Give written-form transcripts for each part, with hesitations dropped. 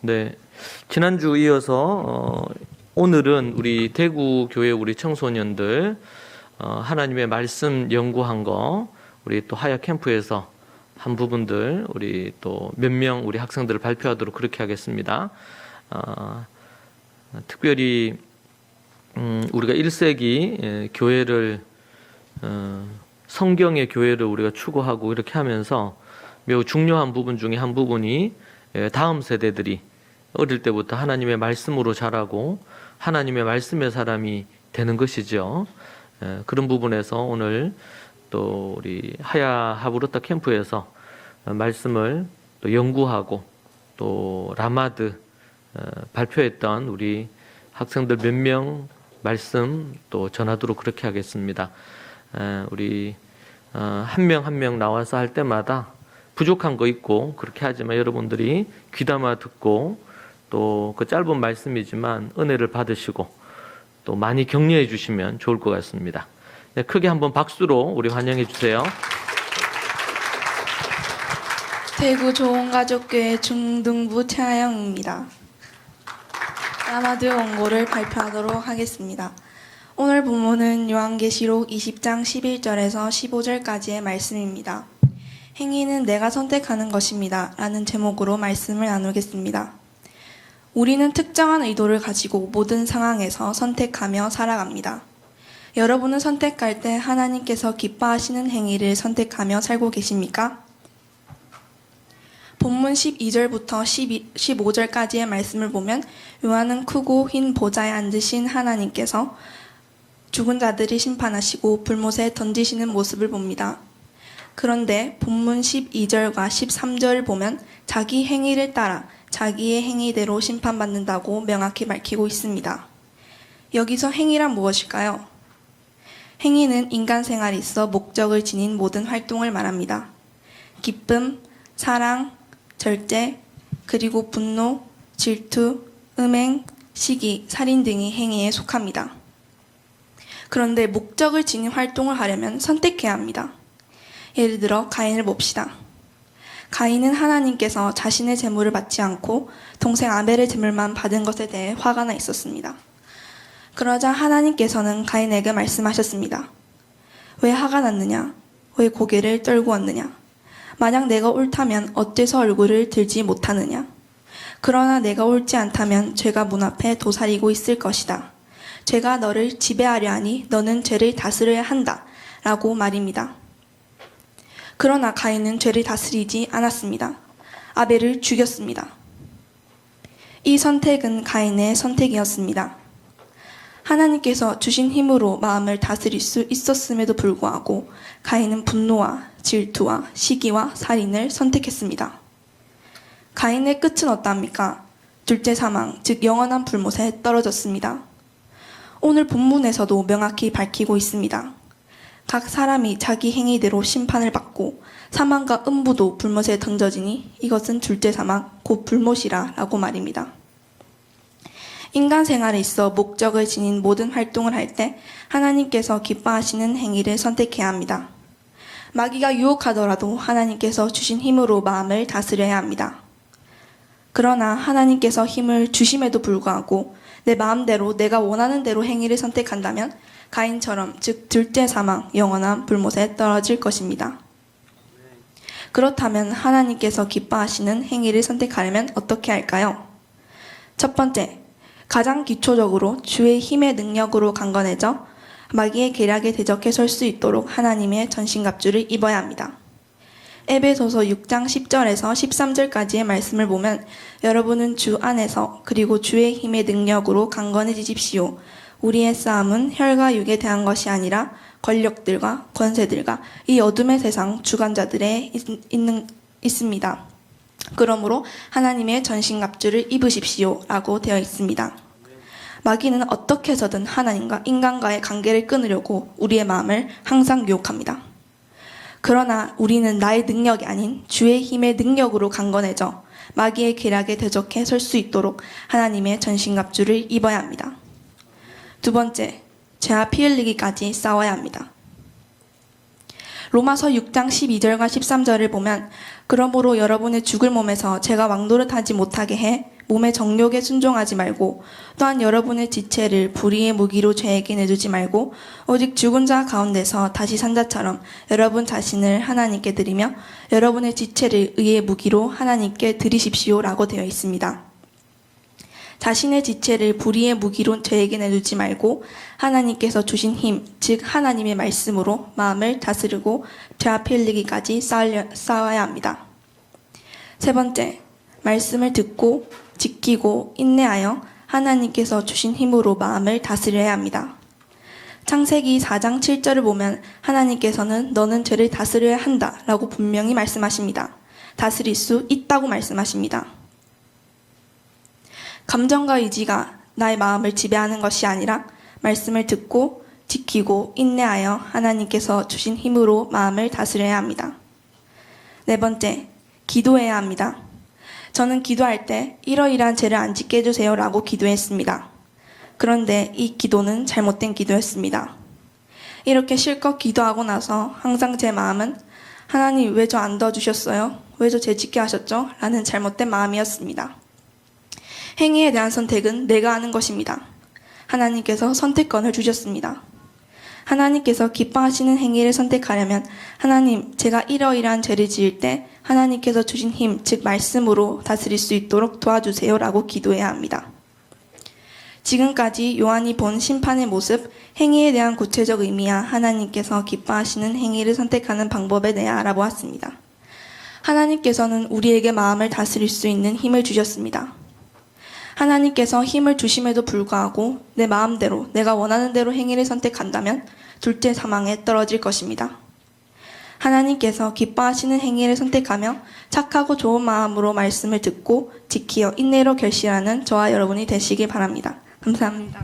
네, 지난주 이어서 오늘은 우리 대구 교회 우리 청소년들 하나님의 말씀 연구한 거 우리 또 하야 캠프에서 한 부분들 우리 또 몇 명 우리 학생들을 발표하도록 그렇게 하겠습니다. 특별히 우리가 1세기 교회를 성경의 교회를 우리가 추구하고 이렇게 하면서 매우 중요한 부분 중에 한 부분이 다음 세대들이 어릴 때부터 하나님의 말씀으로 자라고 하나님의 말씀의 사람이 되는 것이죠. 그런 부분에서 오늘 또 우리 하야 하브루타 캠프에서 말씀을 또 연구하고 또 라마드 발표했던 우리 학생들 몇 명 말씀 또 전하도록 그렇게 하겠습니다. 우리 한 명 한 명 나와서 할 때마다 부족한 거 있고 그렇게 하지만 여러분들이 귀담아 듣고 또 그 짧은 말씀이지만 은혜를 받으시고 또 많이 격려해 주시면 좋을 것 같습니다. 네, 크게 한번 박수로 우리 환영해 주세요. 대구 좋은가족교회 중등부 최하영입니다. 라마드 원고를 발표하도록 하겠습니다. 오늘 본문은 요한계시록 20장 11절에서 15절까지의 말씀입니다. 행위는 내가 선택하는 것입니다. 라는 제목으로 말씀을 나누겠습니다. 우리는 특정한 의도를 가지고 모든 상황에서 선택하며 살아갑니다. 여러분은 선택할 때 하나님께서 기뻐하시는 행위를 선택하며 살고 계십니까? 본문 12절부터 15절까지의 말씀을 보면 요한은 크고 흰 보좌에 앉으신 하나님께서 죽은 자들을 심판하시고 불못에 던지시는 모습을 봅니다. 그런데 본문 12절과 13절을 보면 자기 행위를 따라 자기의 행위대로 심판받는다고 명확히 밝히고 있습니다. 여기서 행위란 무엇일까요? 행위는 인간 생활에 있어 목적을 지닌 모든 활동을 말합니다. 기쁨, 사랑, 절제, 그리고 분노, 질투, 음행, 시기, 살인 등이 행위에 속합니다. 그런데 목적을 지닌 활동을 하려면 선택해야 합니다. 예를 들어 가인을 봅시다. 가인은 하나님께서 자신의 재물을 받지 않고 동생 아벨의 재물만 받은 것에 대해 화가 나 있었습니다. 그러자 하나님께서는 가인에게 말씀하셨습니다. 왜 화가 났느냐? 왜 고개를 떨고 왔느냐? 만약 내가 옳다면 어째서 얼굴을 들지 못하느냐? 그러나 내가 옳지 않다면 죄가 문 앞에 도사리고 있을 것이다. 죄가 너를 지배하려 하니 너는 죄를 다스려야 한다. 라고 말입니다. 그러나 가인은 죄를 다스리지 않았습니다. 아벨을 죽였습니다. 이 선택은 가인의 선택이었습니다. 하나님께서 주신 힘으로 마음을 다스릴 수 있었음에도 불구하고 가인은 분노와 질투와 시기와 살인을 선택했습니다. 가인의 끝은 어떠합니까? 둘째 사망, 즉 영원한 불못에 떨어졌습니다. 오늘 본문에서도 명확히 밝히고 있습니다. 각 사람이 자기 행위대로 심판을 받고 사망과 음부도 불못에 던져지니 이것은 둘째 사망, 곧 불못이라 라고 말입니다. 인간 생활에 있어 목적을 지닌 모든 활동을 할 때 하나님께서 기뻐하시는 행위를 선택해야 합니다. 마귀가 유혹하더라도 하나님께서 주신 힘으로 마음을 다스려야 합니다. 그러나 하나님께서 힘을 주심에도 불구하고 내 마음대로 내가 원하는 대로 행위를 선택한다면 가인처럼 즉 둘째 사망, 영원한 불못에 떨어질 것입니다. 그렇다면 하나님께서 기뻐하시는 행위를 선택하려면 어떻게 할까요? 첫 번째, 가장 기초적으로 주의 힘의 능력으로 강건해져 마귀의 계략에 대적해 설 수 있도록 하나님의 전신갑주를 입어야 합니다. 에베소서 6장 10절에서 13절까지의 말씀을 보면 여러분은 주 안에서 그리고 주의 힘의 능력으로 강건해지십시오. 우리의 싸움은 혈과 육에 대한 것이 아니라 권력들과 권세들과 이 어둠의 세상 주관자들에 있습니다. 그러므로 하나님의 전신갑주를 입으십시오 라고 되어 있습니다. 마귀는 어떻게 해서든 하나님과 인간과의 관계를 끊으려고 우리의 마음을 항상 유혹합니다. 그러나 우리는 나의 능력이 아닌 주의 힘의 능력으로 강건해져 마귀의 계략에 대적해 설 수 있도록 하나님의 전신갑주를 입어야 합니다. 두 번째, 죄와 피 흘리기까지 싸워야 합니다. 로마서 6장 12절과 13절을 보면 그러므로 여러분의 죽을 몸에서 죄가 왕노릇하지 못하게 해 몸의 정욕에 순종하지 말고 또한 여러분의 지체를 불의의 무기로 죄에게 내주지 말고 오직 죽은 자 가운데서 다시 산 자처럼 여러분 자신을 하나님께 드리며 여러분의 지체를 의의 무기로 하나님께 드리십시오라고 되어 있습니다. 자신의 지체를 불의의 무기로 죄에게 내주지 말고 하나님께서 주신 힘, 즉 하나님의 말씀으로 마음을 다스리고 죄 앞에 흘리기까지 싸워야 합니다. 세 번째, 말씀을 듣고 지키고 인내하여 하나님께서 주신 힘으로 마음을 다스려야 합니다. 창세기 4장 7절을 보면 하나님께서는 너는 죄를 다스려야 한다 라고 분명히 말씀하십니다. 다스릴 수 있다고 말씀하십니다. 감정과 의지가 나의 마음을 지배하는 것이 아니라 말씀을 듣고 지키고 인내하여 하나님께서 주신 힘으로 마음을 다스려야 합니다. 네 번째, 기도해야 합니다. 저는 기도할 때 이러이러한 죄를 안 짓게 해주세요 라고 기도했습니다. 그런데 이 기도는 잘못된 기도였습니다. 이렇게 실컷 기도하고 나서 항상 제 마음은 하나님 왜 저 안 도와주셨어요? 왜 저 죄 짓게 하셨죠? 라는 잘못된 마음이었습니다. 행위에 대한 선택은 내가 하는 것입니다. 하나님께서 선택권을 주셨습니다. 하나님께서 기뻐하시는 행위를 선택하려면 하나님, 제가 이러이러한 죄를 지을 때 하나님께서 주신 힘, 즉 말씀으로 다스릴 수 있도록 도와주세요 라고 기도해야 합니다. 지금까지 요한이 본 심판의 모습, 행위에 대한 구체적 의미야 하나님께서 기뻐하시는 행위를 선택하는 방법에 대해 알아보았습니다. 하나님께서는 우리에게 마음을 다스릴 수 있는 힘을 주셨습니다. 하나님께서 힘을 주심에도 불구하고 내 마음대로 내가 원하는 대로 행위를 선택한다면 둘째 사망에 떨어질 것입니다. 하나님께서 기뻐하시는 행위를 선택하며 착하고 좋은 마음으로 말씀을 듣고 지키어 인내로 결실하는 저와 여러분이 되시길 바랍니다. 감사합니다.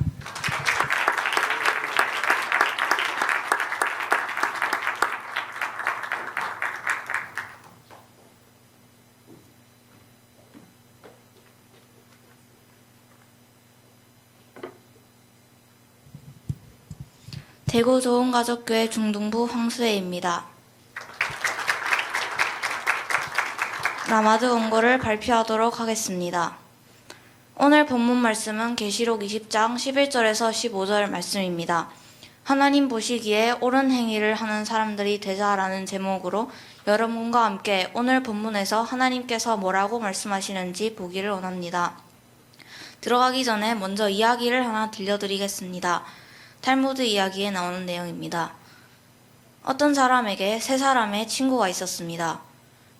대구 좋은가족교회 중등부 황수혜입니다. 라마드 원고를 발표하도록 하겠습니다. 오늘 본문 말씀은 계시록 20장 11절에서 15절 말씀입니다. 하나님 보시기에 옳은 행위를 하는 사람들이 되자라는 제목으로 여러분과 함께 오늘 본문에서 하나님께서 뭐라고 말씀하시는지 보기를 원합니다. 들어가기 전에 먼저 이야기를 하나 들려드리겠습니다. 탈무드 이야기에 나오는 내용입니다. 어떤 사람에게 세 사람의 친구가 있었습니다.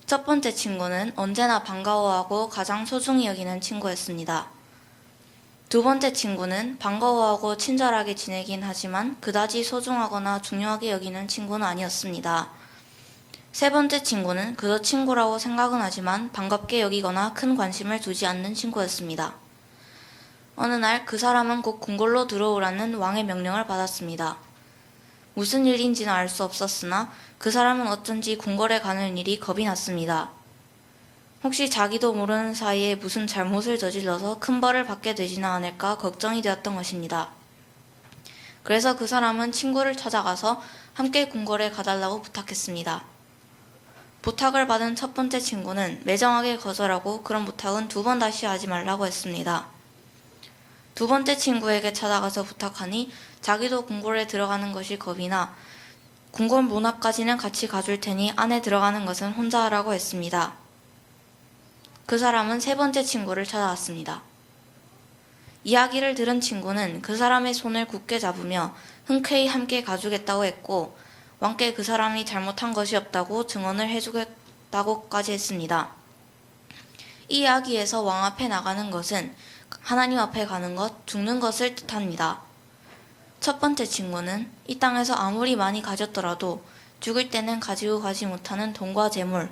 첫 번째 친구는 언제나 반가워하고 가장 소중히 여기는 친구였습니다. 두 번째 친구는 반가워하고 친절하게 지내긴 하지만 그다지 소중하거나 중요하게 여기는 친구는 아니었습니다. 세 번째 친구는 그저 친구라고 생각은 하지만 반갑게 여기거나 큰 관심을 두지 않는 친구였습니다. 어느 날 그 사람은 곧 궁궐로 들어오라는 왕의 명령을 받았습니다. 무슨 일인지는 알 수 없었으나 그 사람은 어쩐지 궁궐에 가는 일이 겁이 났습니다. 혹시 자기도 모르는 사이에 무슨 잘못을 저질러서 큰 벌을 받게 되지는 않을까 걱정이 되었던 것입니다. 그래서 그 사람은 친구를 찾아가서 함께 궁궐에 가달라고 부탁했습니다. 부탁을 받은 첫 번째 친구는 매정하게 거절하고 그런 부탁은 두 번 다시 하지 말라고 했습니다. 두 번째 친구에게 찾아가서 부탁하니 자기도 궁궐에 들어가는 것이 겁이 나 궁궐 문 앞까지는 같이 가줄 테니 안에 들어가는 것은 혼자 하라고 했습니다. 그 사람은 세 번째 친구를 찾아왔습니다. 이야기를 들은 친구는 그 사람의 손을 굳게 잡으며 흔쾌히 함께 가주겠다고 했고 왕께 그 사람이 잘못한 것이 없다고 증언을 해주겠다고까지 했습니다. 이 이야기에서 왕 앞에 나가는 것은 하나님 앞에 가는 것, 죽는 것을 뜻합니다. 첫 번째 친구는 이 땅에서 아무리 많이 가졌더라도 죽을 때는 가지고 가지 못하는 돈과 재물.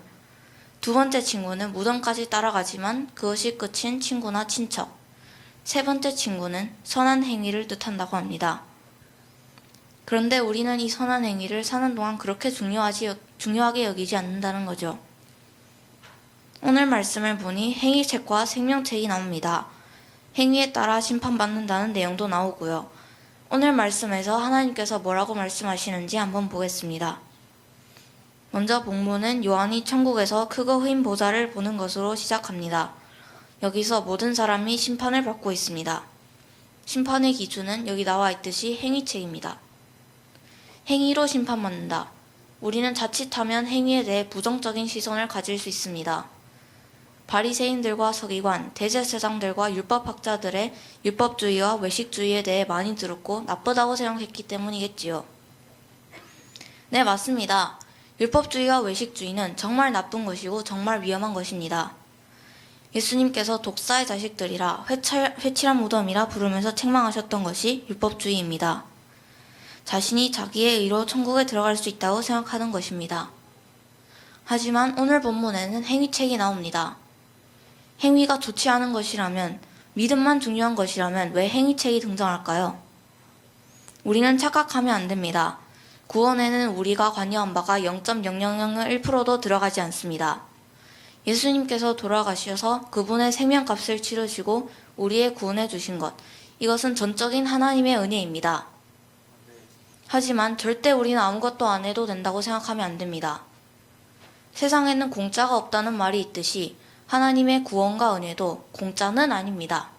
두 번째 친구는 무덤까지 따라가지만 그것이 끝인 친구나 친척. 세 번째 친구는 선한 행위를 뜻한다고 합니다. 그런데 우리는 이 선한 행위를 사는 동안 그렇게 중요하게 여기지 않는다는 거죠. 오늘 말씀을 보니 행위책과 생명책이 나옵니다. 행위에 따라 심판받는다는 내용도 나오고요. 오늘 말씀에서 하나님께서 뭐라고 말씀하시는지 한번 보겠습니다. 먼저 본문은 요한이 천국에서 크고 흰 보좌를 보는 것으로 시작합니다. 여기서 모든 사람이 심판을 받고 있습니다. 심판의 기준은 여기 나와 있듯이 행위책입니다. 행위로 심판받는다. 우리는 자칫하면 행위에 대해 부정적인 시선을 가질 수 있습니다. 바리새인들과 서기관, 대제사장들과 율법학자들의 율법주의와 외식주의에 대해 많이 들었고 나쁘다고 생각했기 때문이겠지요. 네, 맞습니다. 율법주의와 외식주의는 정말 나쁜 것이고 정말 위험한 것입니다. 예수님께서 독사의 자식들이라 회칠한 무덤이라 부르면서 책망하셨던 것이 율법주의입니다. 자신이 자기의 의로 천국에 들어갈 수 있다고 생각하는 것입니다. 하지만 오늘 본문에는 행위책이 나옵니다. 행위가 좋지 않은 것이라면, 믿음만 중요한 것이라면 왜 행위책이 등장할까요? 우리는 착각하면 안 됩니다. 구원에는 우리가 관여한 바가 0.0001%도 들어가지 않습니다. 예수님께서 돌아가셔서 그분의 생명값을 치르시고 우리의 구원해 주신 것, 이것은 전적인 하나님의 은혜입니다. 하지만 절대 우리는 아무것도 안 해도 된다고 생각하면 안 됩니다. 세상에는 공짜가 없다는 말이 있듯이 하나님의 구원과 은혜도 공짜는 아닙니다.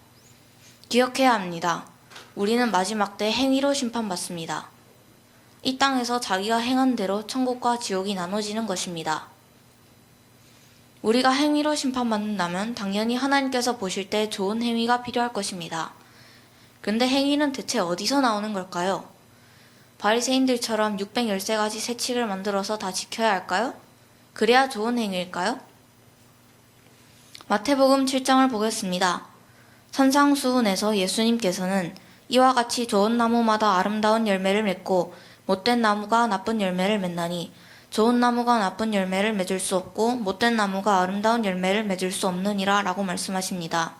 기억해야 합니다. 우리는 마지막 때 행위로 심판받습니다. 이 땅에서 자기가 행한 대로 천국과 지옥이 나눠지는 것입니다. 우리가 행위로 심판받는다면 당연히 하나님께서 보실 때 좋은 행위가 필요할 것입니다. 근데 행위는 대체 어디서 나오는 걸까요? 바리새인들처럼 613가지 세칙을 만들어서 다 지켜야 할까요? 그래야 좋은 행위일까요? 마태복음 7장을 보겠습니다. 산상수훈에서 예수님께서는 이와 같이 좋은 나무마다 아름다운 열매를 맺고 못된 나무가 나쁜 열매를 맺나니 좋은 나무가 나쁜 열매를 맺을 수 없고 못된 나무가 아름다운 열매를 맺을 수 없느니라 라고 말씀하십니다.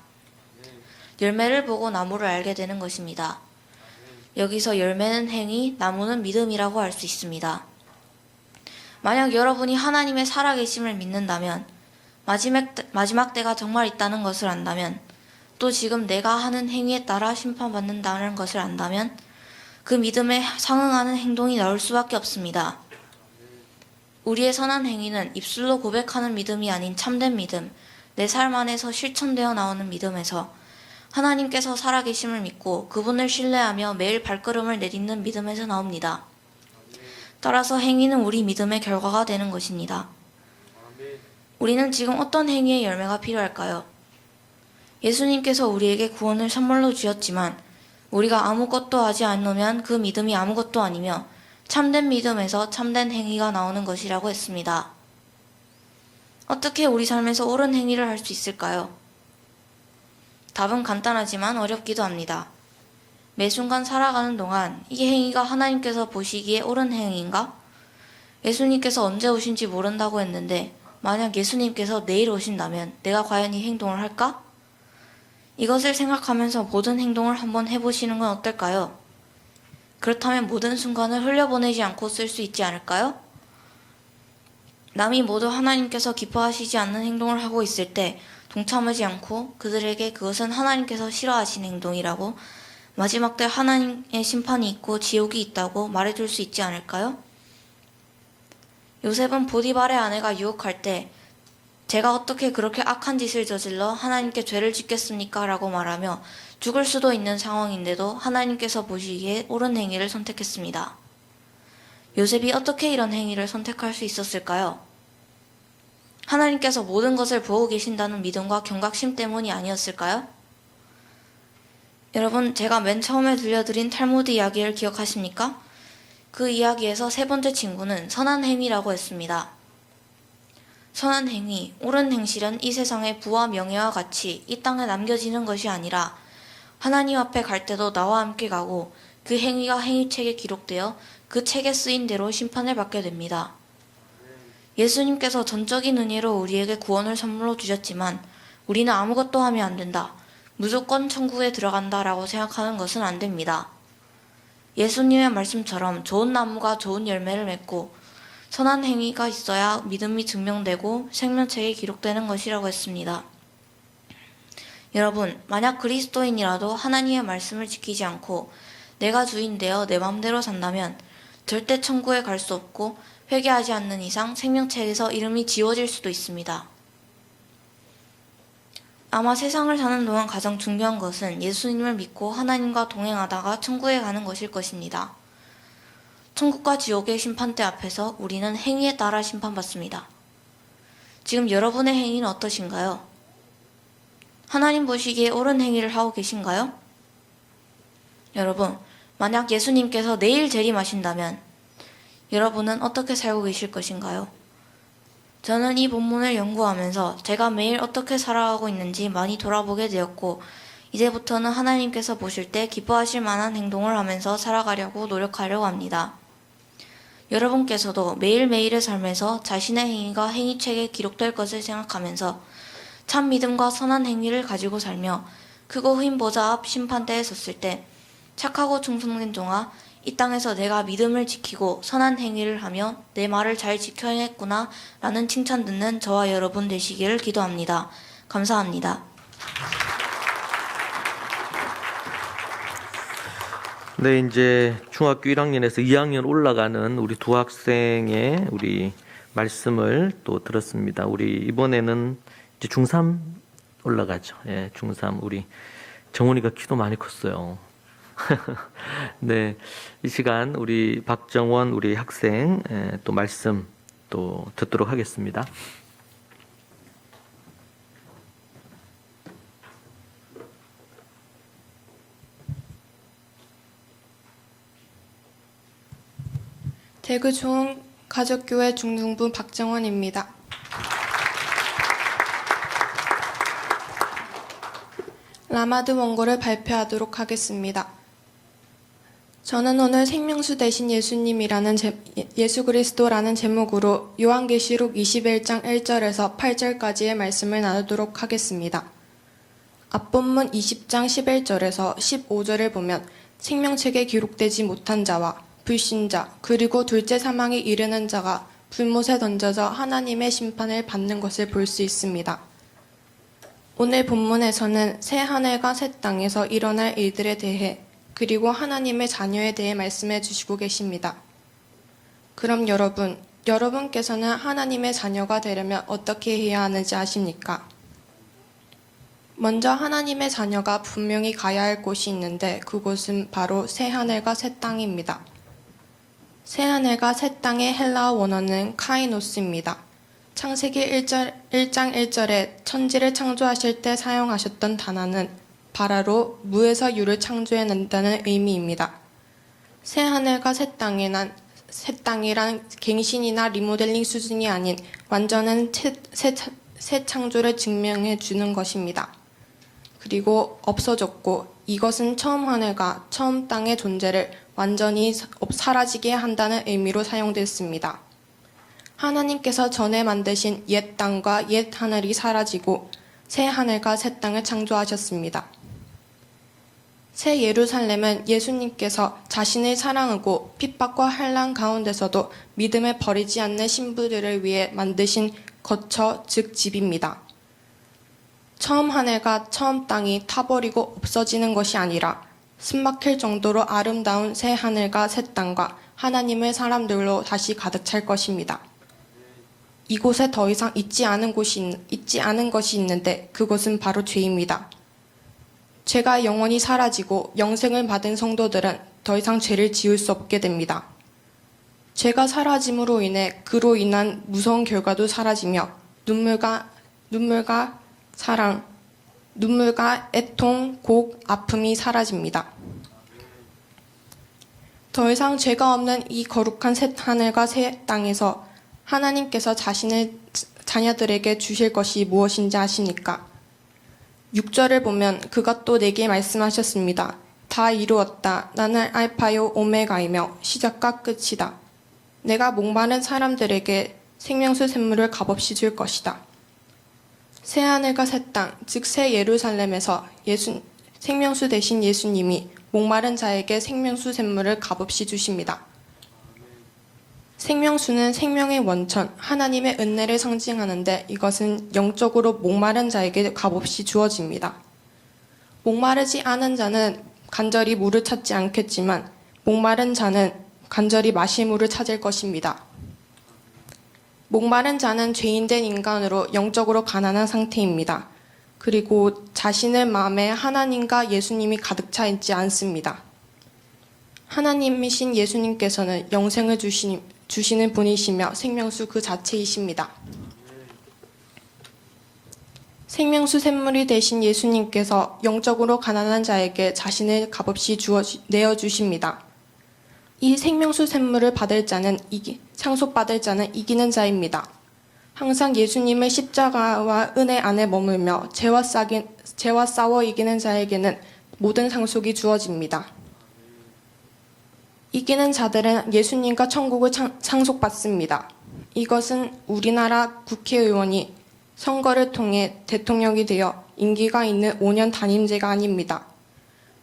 열매를 보고 나무를 알게 되는 것입니다. 여기서 열매는 행위, 나무는 믿음이라고 할 수 있습니다. 만약 여러분이 하나님의 살아계심을 믿는다면, 마지막 때가 정말 있다는 것을 안다면, 또 지금 내가 하는 행위에 따라 심판받는다는 것을 안다면 그 믿음에 상응하는 행동이 나올 수밖에 없습니다. 우리의 선한 행위는 입술로 고백하는 믿음이 아닌 참된 믿음, 내 삶 안에서 실천되어 나오는 믿음에서 하나님께서 살아계심을 믿고 그분을 신뢰하며 매일 발걸음을 내딛는 믿음에서 나옵니다. 따라서 행위는 우리 믿음의 결과가 되는 것입니다. 우리는 지금 어떤 행위의 열매가 필요할까요? 예수님께서 우리에게 구원을 선물로 주셨지만 우리가 아무것도 하지 않으면 그 믿음이 아무것도 아니며 참된 믿음에서 참된 행위가 나오는 것이라고 했습니다. 어떻게 우리 삶에서 옳은 행위를 할 수 있을까요? 답은 간단하지만 어렵기도 합니다. 매 순간 살아가는 동안 이 행위가 하나님께서 보시기에 옳은 행위인가? 예수님께서 언제 오신지 모른다고 했는데 만약 예수님께서 내일 오신다면 내가 과연 이 행동을 할까? 이것을 생각하면서 모든 행동을 한번 해보시는 건 어떨까요? 그렇다면 모든 순간을 흘려보내지 않고 쓸 수 있지 않을까요? 남이 모두 하나님께서 기뻐하시지 않는 행동을 하고 있을 때 동참하지 않고 그들에게 그것은 하나님께서 싫어하시는 행동이라고, 마지막 때 하나님의 심판이 있고 지옥이 있다고 말해줄 수 있지 않을까요? 요셉은 보디발의 아내가 유혹할 때 제가 어떻게 그렇게 악한 짓을 저질러 하나님께 죄를 짓겠습니까? 라고 말하며 죽을 수도 있는 상황인데도 하나님께서 보시기에 옳은 행위를 선택했습니다. 요셉이 어떻게 이런 행위를 선택할 수 있었을까요? 하나님께서 모든 것을 보고 계신다는 믿음과 경각심 때문이 아니었을까요? 여러분, 제가 맨 처음에 들려드린 탈무드 이야기를 기억하십니까? 그 이야기에서 세 번째 친구는 선한 행위라고 했습니다. 선한 행위, 옳은 행실은 이 세상의 부와 명예와 같이 이 땅에 남겨지는 것이 아니라 하나님 앞에 갈 때도 나와 함께 가고 그 행위가 행위책에 기록되어 그 책에 쓰인 대로 심판을 받게 됩니다. 예수님께서 전적인 은혜로 우리에게 구원을 선물로 주셨지만 우리는 아무것도 하면 안 된다, 무조건 천국에 들어간다 라고 생각하는 것은 안 됩니다. 예수님의 말씀처럼 좋은 나무가 좋은 열매를 맺고 선한 행위가 있어야 믿음이 증명되고 생명책에 기록되는 것이라고 했습니다. 여러분, 만약 그리스도인이라도 하나님의 말씀을 지키지 않고 내가 주인 되어 내 맘대로 산다면 절대 천국에 갈 수 없고 회개하지 않는 이상 생명책에서 이름이 지워질 수도 있습니다. 아마 세상을 사는 동안 가장 중요한 것은 예수님을 믿고 하나님과 동행하다가 천국에 가는 것일 것입니다. 천국과 지옥의 심판대 앞에서 우리는 행위에 따라 심판받습니다. 지금 여러분의 행위는 어떠신가요? 하나님 보시기에 옳은 행위를 하고 계신가요? 여러분, 만약 예수님께서 내일 재림하신다면 여러분은 어떻게 살고 계실 것인가요? 저는 이 본문을 연구하면서 제가 매일 어떻게 살아가고 있는지 많이 돌아보게 되었고, 이제부터는 하나님께서 보실 때 기뻐하실 만한 행동을 하면서 살아가려고 노력하려고 합니다. 여러분께서도 매일매일의 삶에서 자신의 행위가 행위책에 기록될 것을 생각하면서 참 믿음과 선한 행위를 가지고 살며 크고 흰 보좌 앞 심판대에 섰을 때 착하고 충성된 종아, 이 땅에서 내가 믿음을 지키고 선한 행위를 하며 내 말을 잘 지켜 행했구나 라는 칭찬 듣는 저와 여러분 되시기를 기도합니다. 감사합니다. 네, 이제 중학교 1학년에서 2학년 올라가는 우리 두 학생의 우리 말씀을 또 들었습니다. 우리 이번에는 이제 중3 올라가죠. 예, 중3 우리 정훈이가 키도 많이 컸어요. 네, 이 시간 우리 박정원 우리 학생 또 말씀 또 듣도록 하겠습니다. 대구 좋은 가족교회 중등부 박정원입니다. 라마드 원고를 발표하도록 하겠습니다. 저는 오늘 생명수 대신 예수님이라는 예수 그리스도라는 제목으로 요한계시록 21장 1절에서 8절까지의 말씀을 나누도록 하겠습니다. 앞본문 20장 11절에서 15절을 보면 생명책에 기록되지 못한 자와 불신자 그리고 둘째 사망에 이르는 자가 불못에 던져져 하나님의 심판을 받는 것을 볼 수 있습니다. 오늘 본문에서는 새 하늘과 새 땅에서 일어날 일들에 대해 그리고 하나님의 자녀에 대해 말씀해 주시고 계십니다. 그럼 여러분께서는 하나님의 자녀가 되려면 어떻게 해야 하는지 아십니까? 먼저 하나님의 자녀가 분명히 가야 할 곳이 있는데 그곳은 바로 새 하늘과 새 땅입니다. 새 하늘과 새 땅의 헬라어 원어는 카이노스입니다. 창세기 1장 1절에 천지를 창조하실 때 사용하셨던 단어는 바라로 무에서 유를 창조해낸다는 의미입니다. 새 하늘과 새 땅이란 갱신이나 리모델링 수준이 아닌 완전한 새 창조를 증명해 주는 것입니다. 그리고 없어졌고 이것은 처음 하늘과 처음 땅의 존재를 완전히 사라지게 한다는 의미로 사용됐습니다. 하나님께서 전에 만드신 옛 땅과 옛 하늘이 사라지고 새 하늘과 새 땅을 창조하셨습니다. 새 예루살렘은 예수님께서 자신을 사랑하고 핍박과 환난 가운데서도 믿음을 버리지 않는 신부들을 위해 만드신 거처, 즉 집입니다. 처음 하늘과 처음 땅이 타버리고 없어지는 것이 아니라 숨막힐 정도로 아름다운 새 하늘과 새 땅과 하나님의 사람들로 다시 가득 찰 것입니다. 이곳에 더 이상 있지 않은 것이 있는데 그것은 바로 죄입니다. 죄가 영원히 사라지고 영생을 받은 성도들은 더 이상 죄를 지을 수 없게 됩니다. 죄가 사라짐으로 인해 그로 인한 무서운 결과도 사라지며 눈물과 사랑, 눈물과 애통, 곡, 아픔이 사라집니다. 더 이상 죄가 없는 이 거룩한 새 하늘과 새 땅에서 하나님께서 자신의 자녀들에게 주실 것이 무엇인지 아십니까? 6절을 보면 그가 또 내게 말씀하셨습니다. 다 이루었다. 나는 알파요 오메가이며 시작과 끝이다. 내가 목마른 사람들에게 생명수 샘물을 값없이 줄 것이다. 새 하늘과 새 땅, 즉 새 예루살렘에서 생명수 대신 예수님이 목마른 자에게 생명수 샘물을 값없이 주십니다. 생명수는 생명의 원천, 하나님의 은혜를 상징하는데 이것은 영적으로 목마른 자에게 값없이 주어집니다. 목마르지 않은 자는 간절히 물을 찾지 않겠지만 목마른 자는 간절히 마실 물을 찾을 것입니다. 목마른 자는 죄인된 인간으로 영적으로 가난한 상태입니다. 그리고 자신의 마음에 하나님과 예수님이 가득 차 있지 않습니다. 하나님이신 예수님께서는 영생을 주시는 분이시며 생명수 그 자체이십니다. 생명수 샘물이 되신 예수님께서 영적으로 가난한 자에게 자신을 값없이 내어주십니다. 이 생명수 샘물을 받을 자는 상속받을 자는 이기는 자입니다. 항상 예수님의 십자가와 은혜 안에 머물며 죄와 싸워 이기는 자에게는 모든 상속이 주어집니다. 이기는 자들은 예수님과 천국을 상속받습니다. 이것은 우리나라 국회의원이 선거를 통해 대통령이 되어 임기가 있는 5년 단임제가 아닙니다.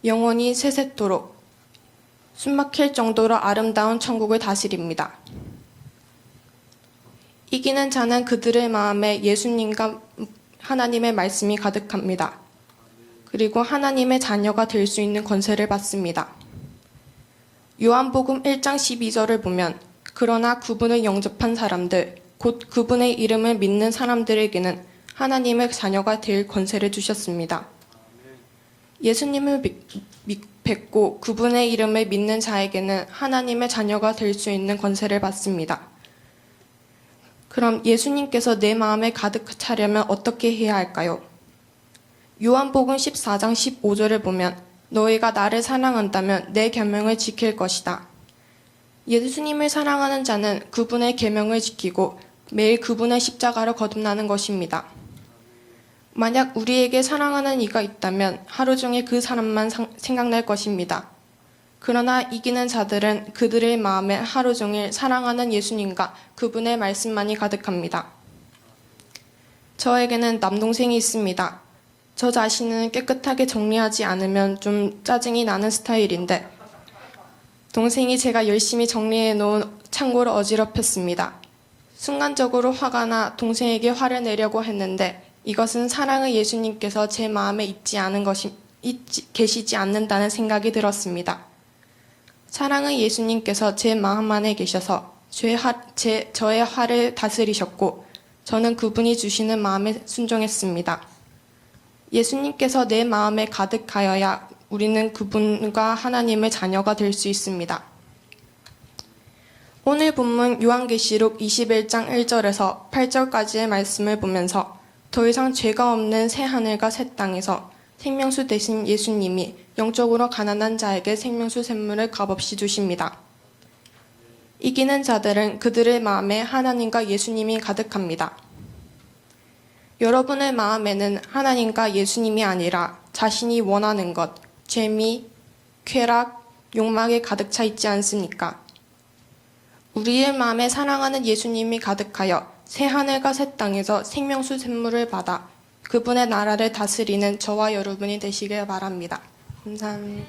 영원히 세세토록 숨막힐 정도로 아름다운 천국을 다스립니다. 이기는 자는 그들의 마음에 예수님과 하나님의 말씀이 가득합니다. 그리고 하나님의 자녀가 될 수 있는 권세를 받습니다. 요한복음 1장 12절을 보면 그러나 그분을 영접한 사람들, 곧 그분의 이름을 믿는 사람들에게는 하나님의 자녀가 될 권세를 주셨습니다. 예수님을 뵙고 그분의 이름을 믿는 자에게는 하나님의 자녀가 될 수 있는 권세를 받습니다. 그럼 예수님께서 내 마음에 가득 차려면 어떻게 해야 할까요? 요한복음 14장 15절을 보면 너희가 나를 사랑한다면 내 계명을 지킬 것이다. 예수님을 사랑하는 자는 그분의 계명을 지키고 매일 그분의 십자가를 거듭나는 것입니다. 만약 우리에게 사랑하는 이가 있다면 하루 종일 그 사람만 생각날 것입니다. 그러나 이기는 자들은 그들의 마음에 하루 종일 사랑하는 예수님과 그분의 말씀만이 가득합니다. 저에게는 남동생이 있습니다. 저 자신은 깨끗하게 정리하지 않으면 좀 짜증이 나는 스타일인데 동생이 제가 열심히 정리해 놓은 창고를 어지럽혔습니다. 순간적으로 화가 나 동생에게 화를 내려고 했는데 이것은 사랑의 예수님께서 제 마음에 계시지 않는다는 생각이 들었습니다. 사랑의 예수님께서 제 마음 안에 계셔서 저의 화를 다스리셨고 저는 그분이 주시는 마음에 순종했습니다. 예수님께서 내 마음에 가득하여야 우리는 그분과 하나님의 자녀가 될 수 있습니다. 오늘 본문 요한계시록 21장 1절에서 8절까지의 말씀을 보면서 더 이상 죄가 없는 새 하늘과 새 땅에서 생명수 되신 예수님이 영적으로 가난한 자에게 생명수 샘물을 값없이 주십니다. 이기는 자들은 그들의 마음에 하나님과 예수님이 가득합니다. 여러분의 마음에는 하나님과 예수님이 아니라 자신이 원하는 것, 재미, 쾌락, 욕망에 가득 차 있지 않습니까? 우리의 마음에 사랑하는 예수님이 가득하여 새 하늘과 새 땅에서 생명수 샘물을 받아 그분의 나라를 다스리는 저와 여러분이 되시길 바랍니다. 감사합니다.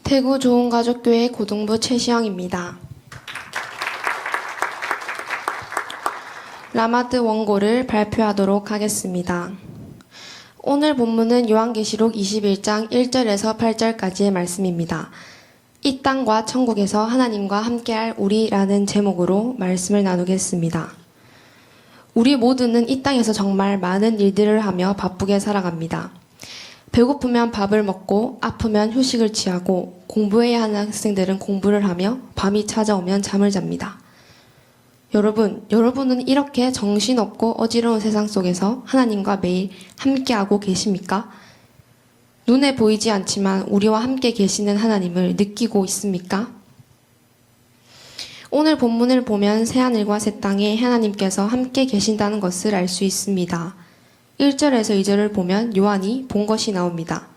대구 좋은가족교회 고등부 최시영입니다. 라마드 원고를 발표하도록 하겠습니다. 오늘 본문은 요한계시록 21장 1절에서 8절까지의 말씀입니다. 이 땅과 천국에서 하나님과 함께할 우리라는 제목으로 말씀을 나누겠습니다. 우리 모두는 이 땅에서 정말 많은 일들을 하며 바쁘게 살아갑니다. 배고프면 밥을 먹고 아프면 휴식을 취하고 공부해야 하는 학생들은 공부를 하며 밤이 찾아오면 잠을 잡니다. 여러분은 이렇게 정신없고 어지러운 세상 속에서 하나님과 매일 함께하고 계십니까? 눈에 보이지 않지만 우리와 함께 계시는 하나님을 느끼고 있습니까? 오늘 본문을 보면 새하늘과 새 땅에 하나님께서 함께 계신다는 것을 알 수 있습니다. 1절에서 2절을 보면 요한이 본 것이 나옵니다.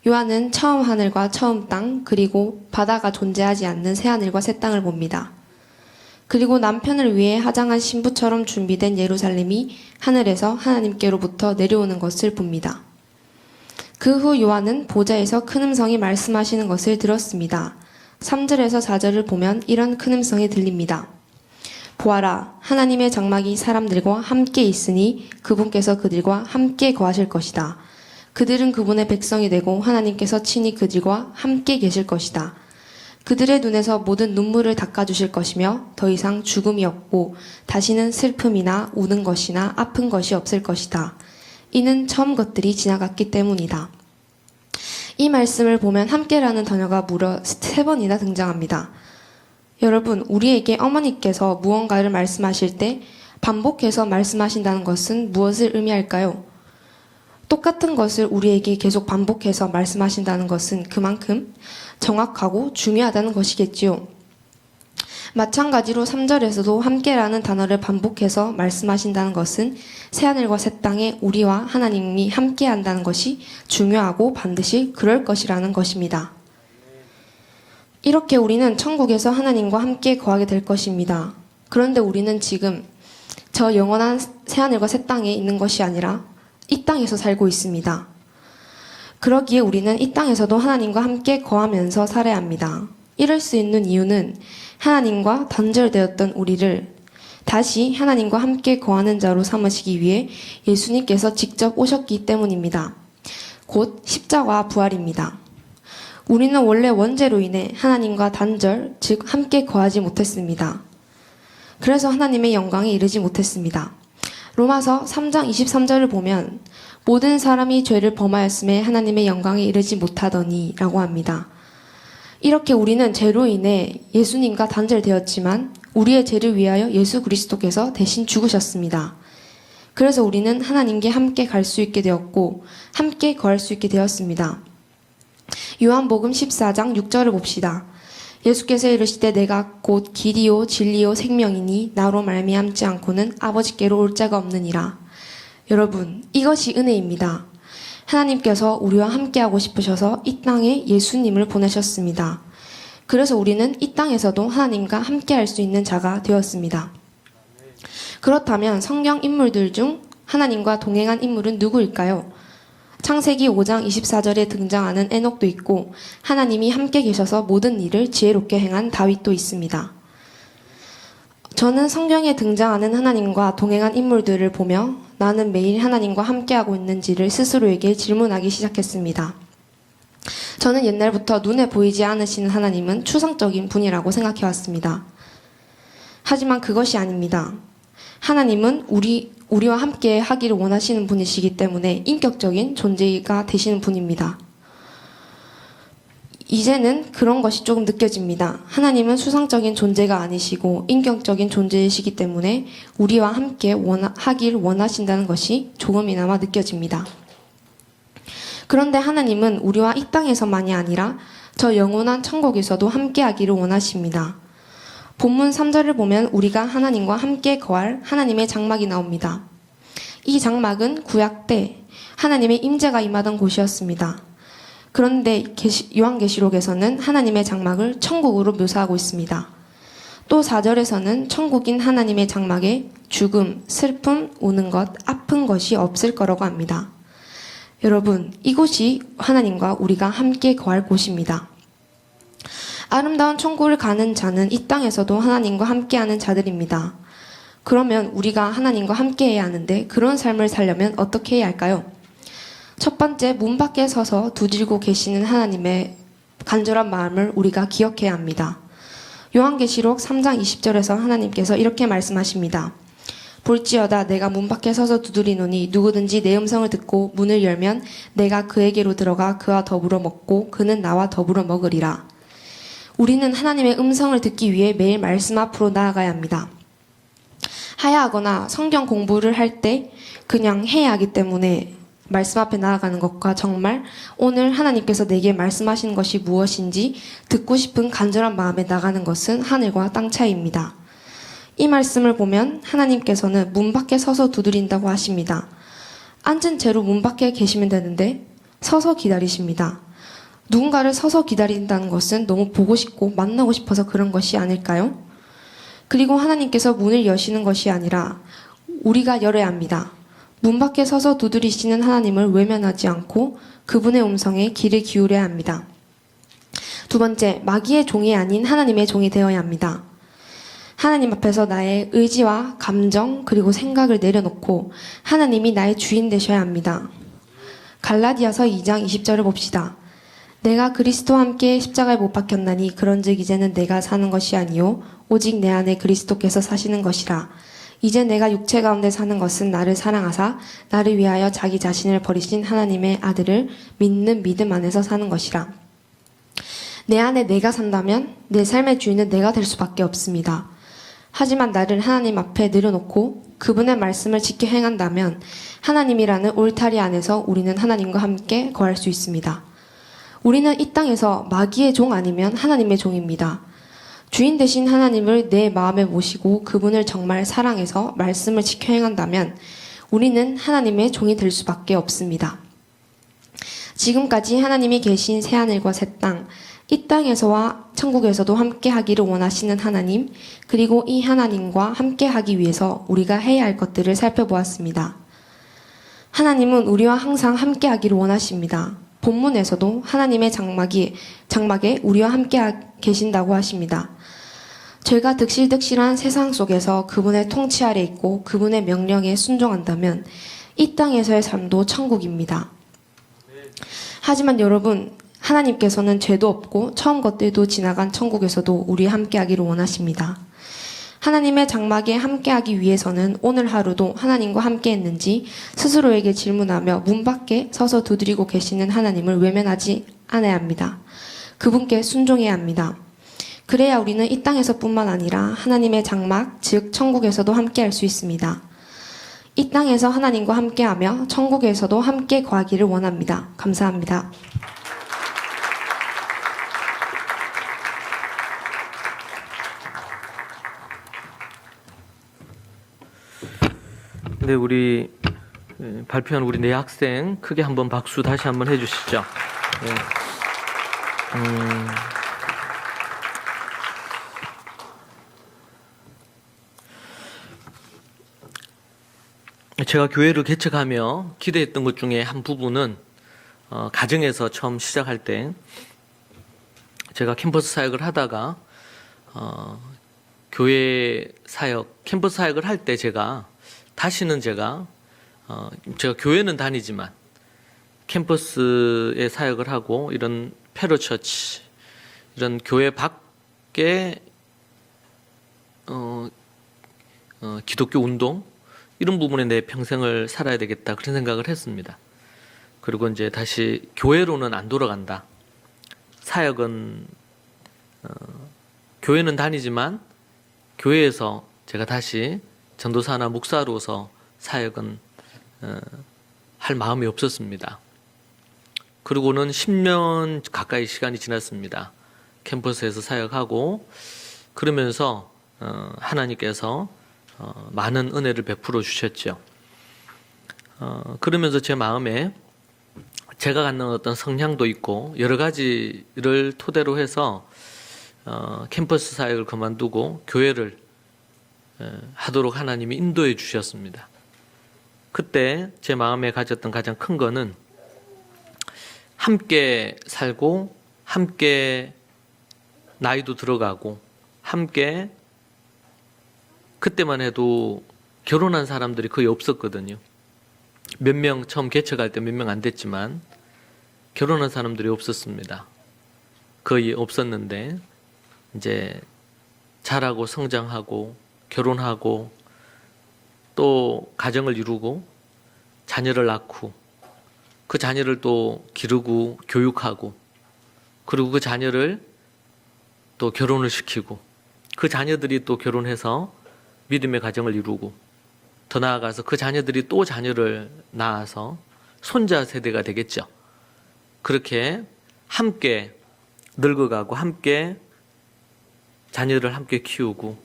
요한은 처음 하늘과 처음 땅 그리고 바다가 존재하지 않는 새하늘과 새 땅을 봅니다. 그리고 남편을 위해 화장한 신부처럼 준비된 예루살렘이 하늘에서 하나님께로부터 내려오는 것을 봅니다. 그 후 요한은 보좌에서 큰 음성이 말씀하시는 것을 들었습니다. 3절에서 4절을 보면 이런 큰 음성이 들립니다. 보아라, 하나님의 장막이 사람들과 함께 있으니 그분께서 그들과 함께 거하실 것이다. 그들은 그분의 백성이 되고 하나님께서 친히 그들과 함께 계실 것이다. 그들의 눈에서 모든 눈물을 닦아주실 것이며 더 이상 죽음이 없고 다시는 슬픔이나 우는 것이나 아픈 것이 없을 것이다. 이는 처음 것들이 지나갔기 때문이다. 이 말씀을 보면 함께라는 단어가 무려 3번이나 등장합니다. 여러분, 우리에게 어머니께서 무언가를 말씀하실 때 반복해서 말씀하신다는 것은 무엇을 의미할까요? 똑같은 것을 우리에게 계속 반복해서 말씀하신다는 것은 그만큼 정확하고 중요하다는 것이겠지요. 마찬가지로 3절에서도 함께라는 단어를 반복해서 말씀하신다는 것은 새하늘과 새 땅에 우리와 하나님이 함께한다는 것이 중요하고 반드시 그럴 것이라는 것입니다. 이렇게 우리는 천국에서 하나님과 함께 거하게 될 것입니다. 그런데 우리는 지금 저 영원한 새하늘과 새 땅에 있는 것이 아니라 이 땅에서 살고 있습니다. 그러기에 우리는 이 땅에서도 하나님과 함께 거하면서 살아야 합니다. 이럴 수 있는 이유는 하나님과 단절되었던 우리를 다시 하나님과 함께 거하는 자로 삼으시기 위해 예수님께서 직접 오셨기 때문입니다. 곧 십자가 부활입니다. 우리는 원래 원죄로 인해 하나님과 단절, 즉 함께 거하지 못했습니다. 그래서 하나님의 영광에 이르지 못했습니다. 로마서 3장 23절을 보면 모든 사람이 죄를 범하였음에 하나님의 영광에 이르지 못하더니 라고 합니다. 이렇게 우리는 죄로 인해 예수님과 단절되었지만 우리의 죄를 위하여 예수 그리스도께서 대신 죽으셨습니다. 그래서 우리는 하나님께 함께 갈 수 있게 되었고 함께 거할 수 있게 되었습니다. 요한복음 14장 6절을 봅시다. 예수께서 이르시되 내가 곧 길이요 진리요 생명이니 나로 말미암지 않고는 아버지께로 올 자가 없느니라. 여러분, 이것이 은혜입니다. 하나님께서 우리와 함께하고 싶으셔서 이 땅에 예수님을 보내셨습니다. 그래서 우리는 이 땅에서도 하나님과 함께할 수 있는 자가 되었습니다. 그렇다면 성경 인물들 중 하나님과 동행한 인물은 누구일까요? 창세기 5장 24절에 등장하는 에녹도 있고 하나님이 함께 계셔서 모든 일을 지혜롭게 행한 다윗도 있습니다. 저는 성경에 등장하는 하나님과 동행한 인물들을 보며 나는 매일 하나님과 함께하고 있는지를 스스로에게 질문하기 시작했습니다. 저는 옛날부터 눈에 보이지 않으시는 하나님은 추상적인 분이라고 생각해왔습니다. 하지만 그것이 아닙니다. 하나님은 우리와 함께 하기를 원하시는 분이시기 때문에 인격적인 존재가 되시는 분입니다. 이제는 그런 것이 조금 느껴집니다. 하나님은 수상적인 존재가 아니시고 인격적인 존재이시기 때문에 우리와 함께 하길 원하신다는 것이 조금이나마 느껴집니다. 그런데 하나님은 우리와 이 땅에서만이 아니라 저 영원한 천국에서도 함께 하기를 원하십니다. 본문 3절을 보면 우리가 하나님과 함께 거할 하나님의 장막이 나옵니다. 이 장막은 구약 때 하나님의 임재가 임하던 곳이었습니다. 그런데 요한계시록에서는 하나님의 장막을 천국으로 묘사하고 있습니다. 또 4절에서는 천국인 하나님의 장막에 죽음, 슬픔, 우는 것, 아픈 것이 없을 거라고 합니다. 여러분, 이곳이 하나님과 우리가 함께 거할 곳입니다. 아름다운 천국을 가는 자는 이 땅에서도 하나님과 함께하는 자들입니다. 그러면 우리가 하나님과 함께해야 하는데 그런 삶을 살려면 어떻게 해야 할까요? 첫 번째, 문 밖에 서서 두들고 계시는 하나님의 간절한 마음을 우리가 기억해야 합니다. 요한계시록 3장 20절에서 하나님께서 이렇게 말씀하십니다. 볼지어다 내가 문 밖에 서서 두드리노니 누구든지 내 음성을 듣고 문을 열면 내가 그에게로 들어가 그와 더불어 먹고 그는 나와 더불어 먹으리라. 우리는 하나님의 음성을 듣기 위해 매일 말씀 앞으로 나아가야 합니다. 하야하거나 성경 공부를 할 때 그냥 해야 하기 때문에 말씀 앞에 나아가는 것과 정말 오늘 하나님께서 내게 말씀하시는 것이 무엇인지 듣고 싶은 간절한 마음에 나가는 것은 하늘과 땅 차이입니다. 이 말씀을 보면 하나님께서는 문 밖에 서서 두드린다고 하십니다. 앉은 채로 문 밖에 계시면 되는데 서서 기다리십니다. 누군가를 서서 기다린다는 것은 너무 보고 싶고 만나고 싶어서 그런 것이 아닐까요? 그리고 하나님께서 문을 여시는 것이 아니라 우리가 열어야 합니다. 문 밖에 서서 두드리시는 하나님을 외면하지 않고 그분의 음성에 귀를 기울여야 합니다. 두 번째, 마귀의 종이 아닌 하나님의 종이 되어야 합니다. 하나님 앞에서 나의 의지와 감정 그리고 생각을 내려놓고 하나님이 나의 주인 되셔야 합니다. 갈라디아서 2장 20절을 봅시다. 내가 그리스도와 함께 십자가에 못 박혔나니 그런즉 이제는 내가 사는 것이 아니요 오직 내 안에 그리스도께서 사시는 것이라. 이제 내가 육체 가운데 사는 것은 나를 사랑하사 나를 위하여 자기 자신을 버리신 하나님의 아들을 믿는 믿음 안에서 사는 것이라. 내 안에 내가 산다면 내 삶의 주인은 내가 될 수밖에 없습니다. 하지만 나를 하나님 앞에 내려놓고 그분의 말씀을 지켜 행한다면 하나님이라는 울타리 안에서 우리는 하나님과 함께 거할 수 있습니다. 우리는 이 땅에서 마귀의 종 아니면 하나님의 종입니다. 주인 되신 하나님을 내 마음에 모시고 그분을 정말 사랑해서 말씀을 지켜 행한다면 우리는 하나님의 종이 될 수밖에 없습니다. 지금까지 하나님이 계신 새하늘과 새 땅, 이 땅에서와 천국에서도 함께 하기를 원하시는 하나님, 그리고 이 하나님과 함께 하기 위해서 우리가 해야 할 것들을 살펴보았습니다. 하나님은 우리와 항상 함께 하기를 원하십니다. 본문에서도 하나님의 장막에 우리와 함께 계신다고 하십니다. 죄가 득실득실한 세상 속에서 그분의 통치 아래 있고 그분의 명령에 순종한다면 이 땅에서의 삶도 천국입니다. 하지만 여러분, 하나님께서는 죄도 없고 처음 것들도 지나간 천국에서도 우리 함께 하기를 원하십니다. 하나님의 장막에 함께하기 위해서는 오늘 하루도 하나님과 함께 했는지 스스로에게 질문하며 문 밖에 서서 두드리고 계시는 하나님을 외면하지 않아야 합니다. 그분께 순종해야 합니다. 그래야 우리는 이 땅에서뿐만 아니라 하나님의 장막, 즉 천국에서도 함께할 수 있습니다. 이 땅에서 하나님과 함께하며 천국에서도 함께 거하기를 원합니다. 감사합니다. 네, 우리 발표한 우리 네 학생 크게 한번 박수 다시 한번 해주시죠. 네. 제가 교회를 개척하며 기대했던 것 중에 한 부분은 가정에서 처음 시작할 때 제가 캠퍼스 사역을 하다가 교회 사역, 캠퍼스 사역을 할 때 다시는 제가 교회는 다니지만 캠퍼스에 사역을 하고 이런 페로처치, 이런 교회 밖에 기독교 운동 이런 부분에 내 평생을 살아야 되겠다 그런 생각을 했습니다. 그리고 이제 다시 교회로는 안 돌아간다. 사역은 교회는 다니지만 교회에서 제가 다시 전도사나 목사로서 사역은 할 마음이 없었습니다. 그리고는 10년 가까이 시간이 지났습니다. 캠퍼스에서 사역하고 그러면서 하나님께서 많은 은혜를 베풀어 주셨죠. 그러면서 제 마음에 제가 갖는 어떤 성향도 있고 여러 가지를 토대로 해서 캠퍼스 사역을 그만두고 교회를 하도록 하나님이 인도해 주셨습니다. 그때 제 마음에 가졌던 가장 큰 거는 함께 살고 함께 나이도 들어가고 함께 그때만 해도 결혼한 사람들이 거의 없었거든요. 몇 명 처음 개척할 때 몇 명 안 됐지만 결혼한 사람들이 없었습니다. 거의 없었는데 이제 자라고 성장하고 결혼하고 또 가정을 이루고 자녀를 낳고 그 자녀를 또 기르고 교육하고 그리고 그 자녀를 또 결혼을 시키고 그 자녀들이 또 결혼해서 믿음의 가정을 이루고 더 나아가서 그 자녀들이 또 자녀를 낳아서 손자 세대가 되겠죠. 그렇게 함께 늙어가고 함께 자녀를 함께 키우고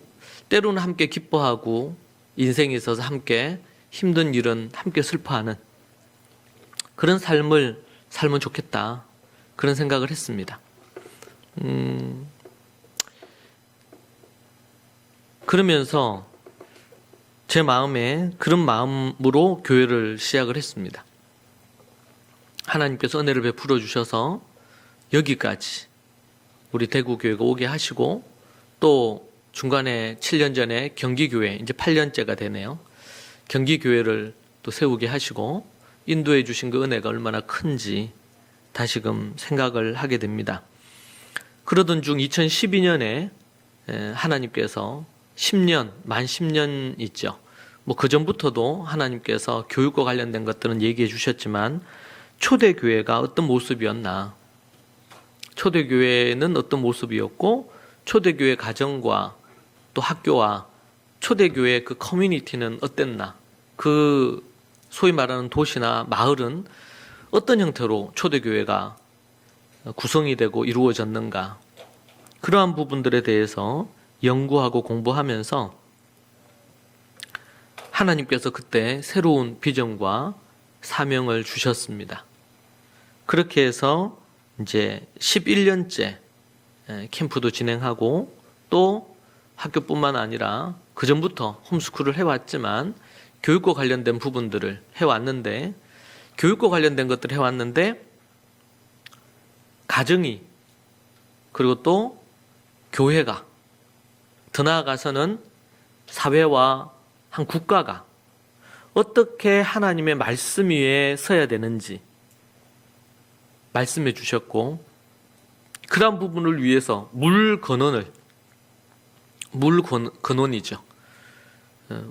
때로는 함께 기뻐하고 인생에 있어서 함께 힘든 일은 함께 슬퍼하는 그런 삶을 살면 좋겠다 그런 생각을 했습니다. 그러면서 제 마음에 그런 마음으로 교회를 시작을 했습니다. 하나님께서 은혜를 베풀어 주셔서 여기까지 우리 대구교회가 오게 하시고 또 중간에 7년 전에 경기교회, 이제 8년째가 되네요. 경기교회를 또 세우게 하시고 인도해 주신 그 은혜가 얼마나 큰지 다시금 생각을 하게 됩니다. 그러던 중 2012년에 하나님께서 10년, 만 10년 있죠. 뭐 그 전부터도 하나님께서 교육과 관련된 것들은 얘기해 주셨지만 초대교회가 어떤 모습이었나, 초대교회는 어떤 모습이었고 초대교회 가정과 또 학교와 초대교회 그 커뮤니티는 어땠나, 그 소위 말하는 도시나 마을은 어떤 형태로 초대교회가 구성이 되고 이루어졌는가, 그러한 부분들에 대해서 연구하고 공부하면서 하나님께서 그때 새로운 비전과 사명을 주셨습니다. 그렇게 해서 이제 11년째 캠프도 진행하고 또 학교뿐만 아니라 그 전부터 홈스쿨을 해왔지만 교육과 관련된 부분들을 해왔는데, 교육과 관련된 것들을 해왔는데 가정이, 그리고 또 교회가, 더 나아가서는 사회와 한 국가가 어떻게 하나님의 말씀 위에 서야 되는지 말씀해 주셨고, 그러한 부분을 위해서 물 근원이죠.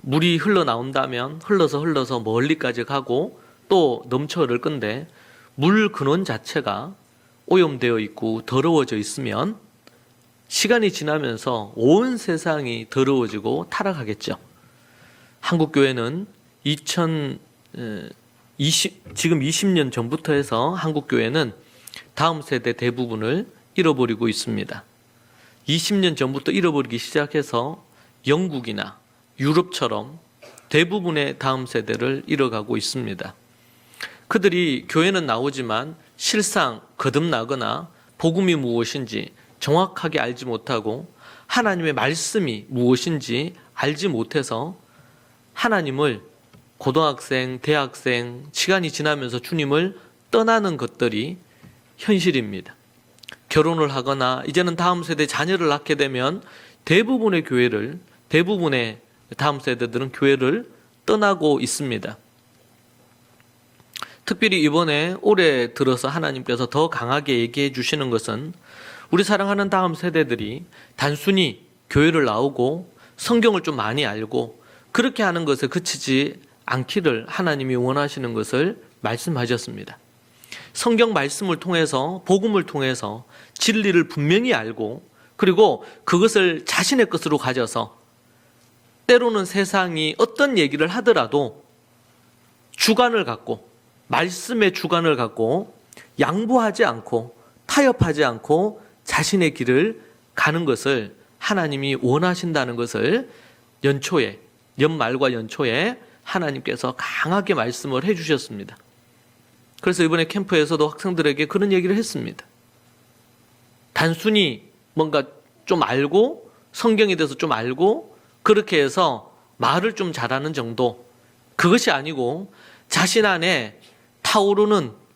물이 흘러나온다면 흘러서 멀리까지 가고 또 넘쳐 흐를 건데, 물 근원 자체가 오염되어 있고 더러워져 있으면 시간이 지나면서 온 세상이 더러워지고 타락하겠죠. 한국교회는 지금 20년 전부터 해서 한국교회는 다음 세대 대부분을 잃어버리고 있습니다. 20년 전부터 잃어버리기 시작해서 영국이나 유럽처럼 대부분의 다음 세대를 잃어가고 있습니다. 그들이 교회는 나오지만 실상 거듭나거나 복음이 무엇인지 정확하게 알지 못하고 하나님의 말씀이 무엇인지 알지 못해서 하나님을, 고등학생, 대학생, 시간이 지나면서 주님을 떠나는 것들이 현실입니다. 결혼을 하거나 이제는 다음 세대 자녀를 낳게 되면 대부분의 다음 세대들은 교회를 떠나고 있습니다. 특별히 이번에 올해 들어서 하나님께서 더 강하게 얘기해 주시는 것은 우리 사랑하는 다음 세대들이 단순히 교회를 나오고 성경을 좀 많이 알고 그렇게 하는 것에 그치지 않기를 하나님이 원하시는 것을 말씀하셨습니다. 성경 말씀을 통해서, 복음을 통해서 진리를 분명히 알고, 그리고 그것을 자신의 것으로 가져서 때로는 세상이 어떤 얘기를 하더라도 주관을 갖고, 말씀의 주관을 갖고 양보하지 않고 타협하지 않고 자신의 길을 가는 것을 하나님이 원하신다는 것을 연말과 연초에 하나님께서 강하게 말씀을 해주셨습니다. 그래서 이번에 캠프에서도 학생들에게 그런 얘기를 했습니다. 단순히 뭔가 좀 알고 성경에 대해서 좀 알고 그렇게 해서 말을 좀 잘하는 정도, 그것이 아니고 자신 안에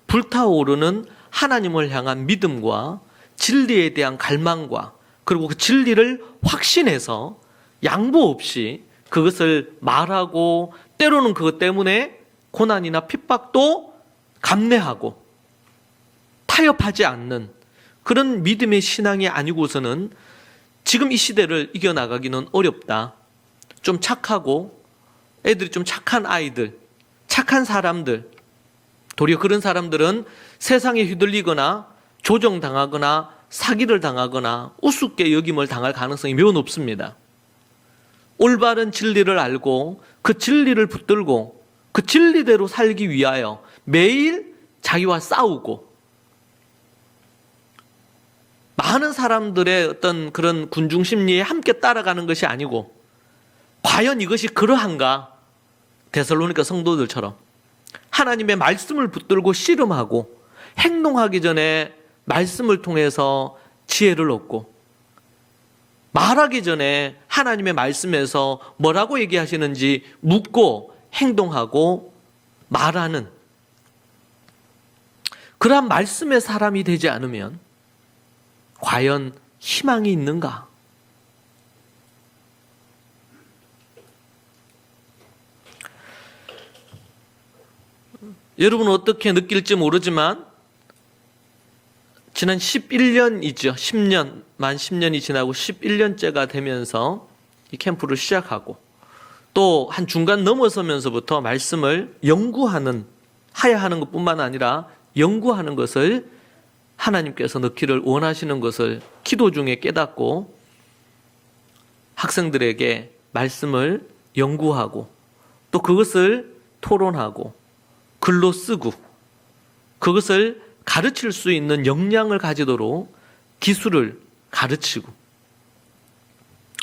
불타오르는 하나님을 향한 믿음과 진리에 대한 갈망과, 그리고 그 진리를 확신해서 양보 없이 그것을 말하고, 때로는 그것 때문에 고난이나 핍박도 감내하고 타협하지 않는 그런 믿음의 신앙이 아니고서는 지금 이 시대를 이겨나가기는 어렵다. 좀 착하고 애들이 좀 착한 아이들, 착한 사람들, 도리어 그런 사람들은 세상에 휘둘리거나 조정당하거나 사기를 당하거나 우습게 여김을 당할 가능성이 매우 높습니다. 올바른 진리를 알고 그 진리를 붙들고 그 진리대로 살기 위하여 매일 자기와 싸우고, 많은 사람들의 어떤 그런 군중 심리에 함께 따라가는 것이 아니고, 과연 이것이 그러한가? 데살로니가 성도들처럼 하나님의 말씀을 붙들고 씨름하고 행동하기 전에 말씀을 통해서 지혜를 얻고, 말하기 전에 하나님의 말씀에서 뭐라고 얘기하시는지 묻고 행동하고 말하는 그러한 말씀의 사람이 되지 않으면 과연 희망이 있는가? 여러분은 어떻게 느낄지 모르지만 지난 11년이죠. 10년, 만 10년이 지나고 11년째가 되면서 이 캠프를 시작하고 또 한 중간 넘어서면서부터 말씀을 연구하는, 하야하는 것뿐만 아니라 연구하는 것을 하나님께서 넣기를 원하시는 것을 기도 중에 깨닫고 학생들에게 말씀을 연구하고 또 그것을 토론하고 글로 쓰고 그것을 가르칠 수 있는 역량을 가지도록 기술을 가르치고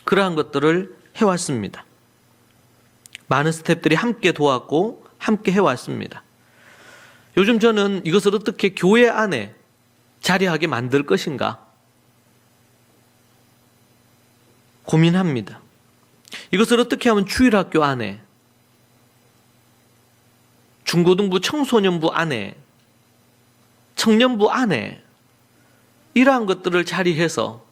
그러한 것들을 해왔습니다. 많은 스태프들이 함께 도왔고 함께 해왔습니다. 요즘 저는 이것을 어떻게 교회 안에 자리하게 만들 것인가 고민합니다. 이것을 어떻게 하면 주일학교 안에, 중고등부 청소년부 안에, 청년부 안에 이러한 것들을 자리해서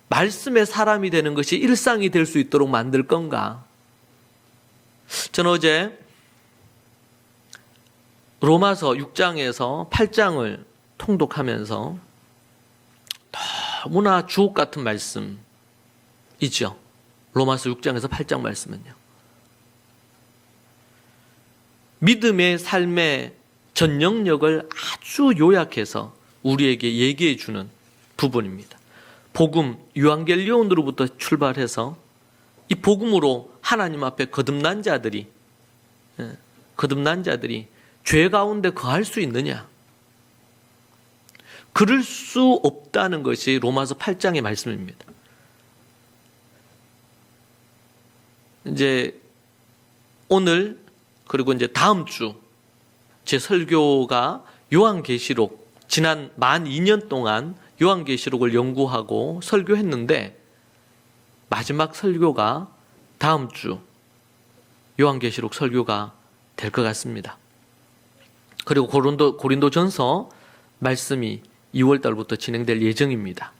말씀의 사람이 되는 것이 일상이 될 수 있도록 만들 건가? 저는 어제 로마서 6장에서 8장을 통독하면서 너무나 주옥 같은 말씀이죠. 로마서 6장에서 8장 말씀은요. 믿음의 삶의 전 영역을 아주 요약해서 우리에게 얘기해 주는 부분입니다. 복음, 유앙겔리온으로부터 출발해서 이 복음으로 하나님 앞에 거듭난 자들이 죄 가운데 거할 수 있느냐? 그럴 수 없다는 것이 로마서 8장의 말씀입니다. 이제 오늘 그리고 이제 다음 주 제 설교가 요한계시록, 지난 만 2년 동안 요한계시록을 연구하고 설교했는데 마지막 설교가 다음 주 요한계시록 설교가 될 것 같습니다. 그리고 고린도전서 말씀이 2월 달부터 진행될 예정입니다.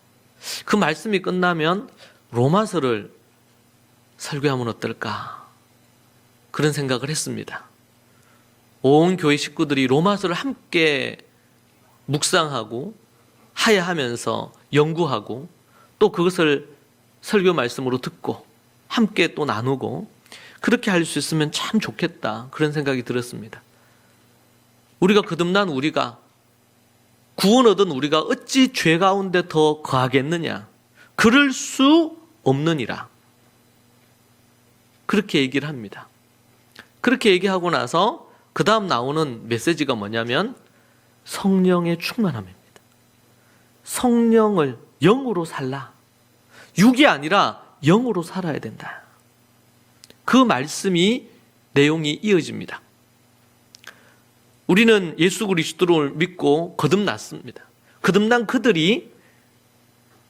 그 말씀이 끝나면 로마서를 설교하면 어떨까? 그런 생각을 했습니다. 온 교회 식구들이 로마서를 함께 묵상하고 하야하면서 연구하고 또 그것을 설교 말씀으로 듣고 함께 또 나누고 그렇게 할 수 있으면 참 좋겠다, 그런 생각이 들었습니다. 우리가 거듭난 우리가, 구원 얻은 우리가 어찌 죄 가운데 더 거하겠느냐? 그럴 수 없느니라. 그렇게 얘기를 합니다. 그렇게 얘기하고 나서 그 다음 나오는 메시지가 뭐냐면 성령의 충만함입니다. 성령을 영으로 살라. 육이 아니라 영으로 살아야 된다. 그 말씀이 내용이 이어집니다. 우리는 예수 그리스도를 믿고 거듭났습니다. 거듭난 그들이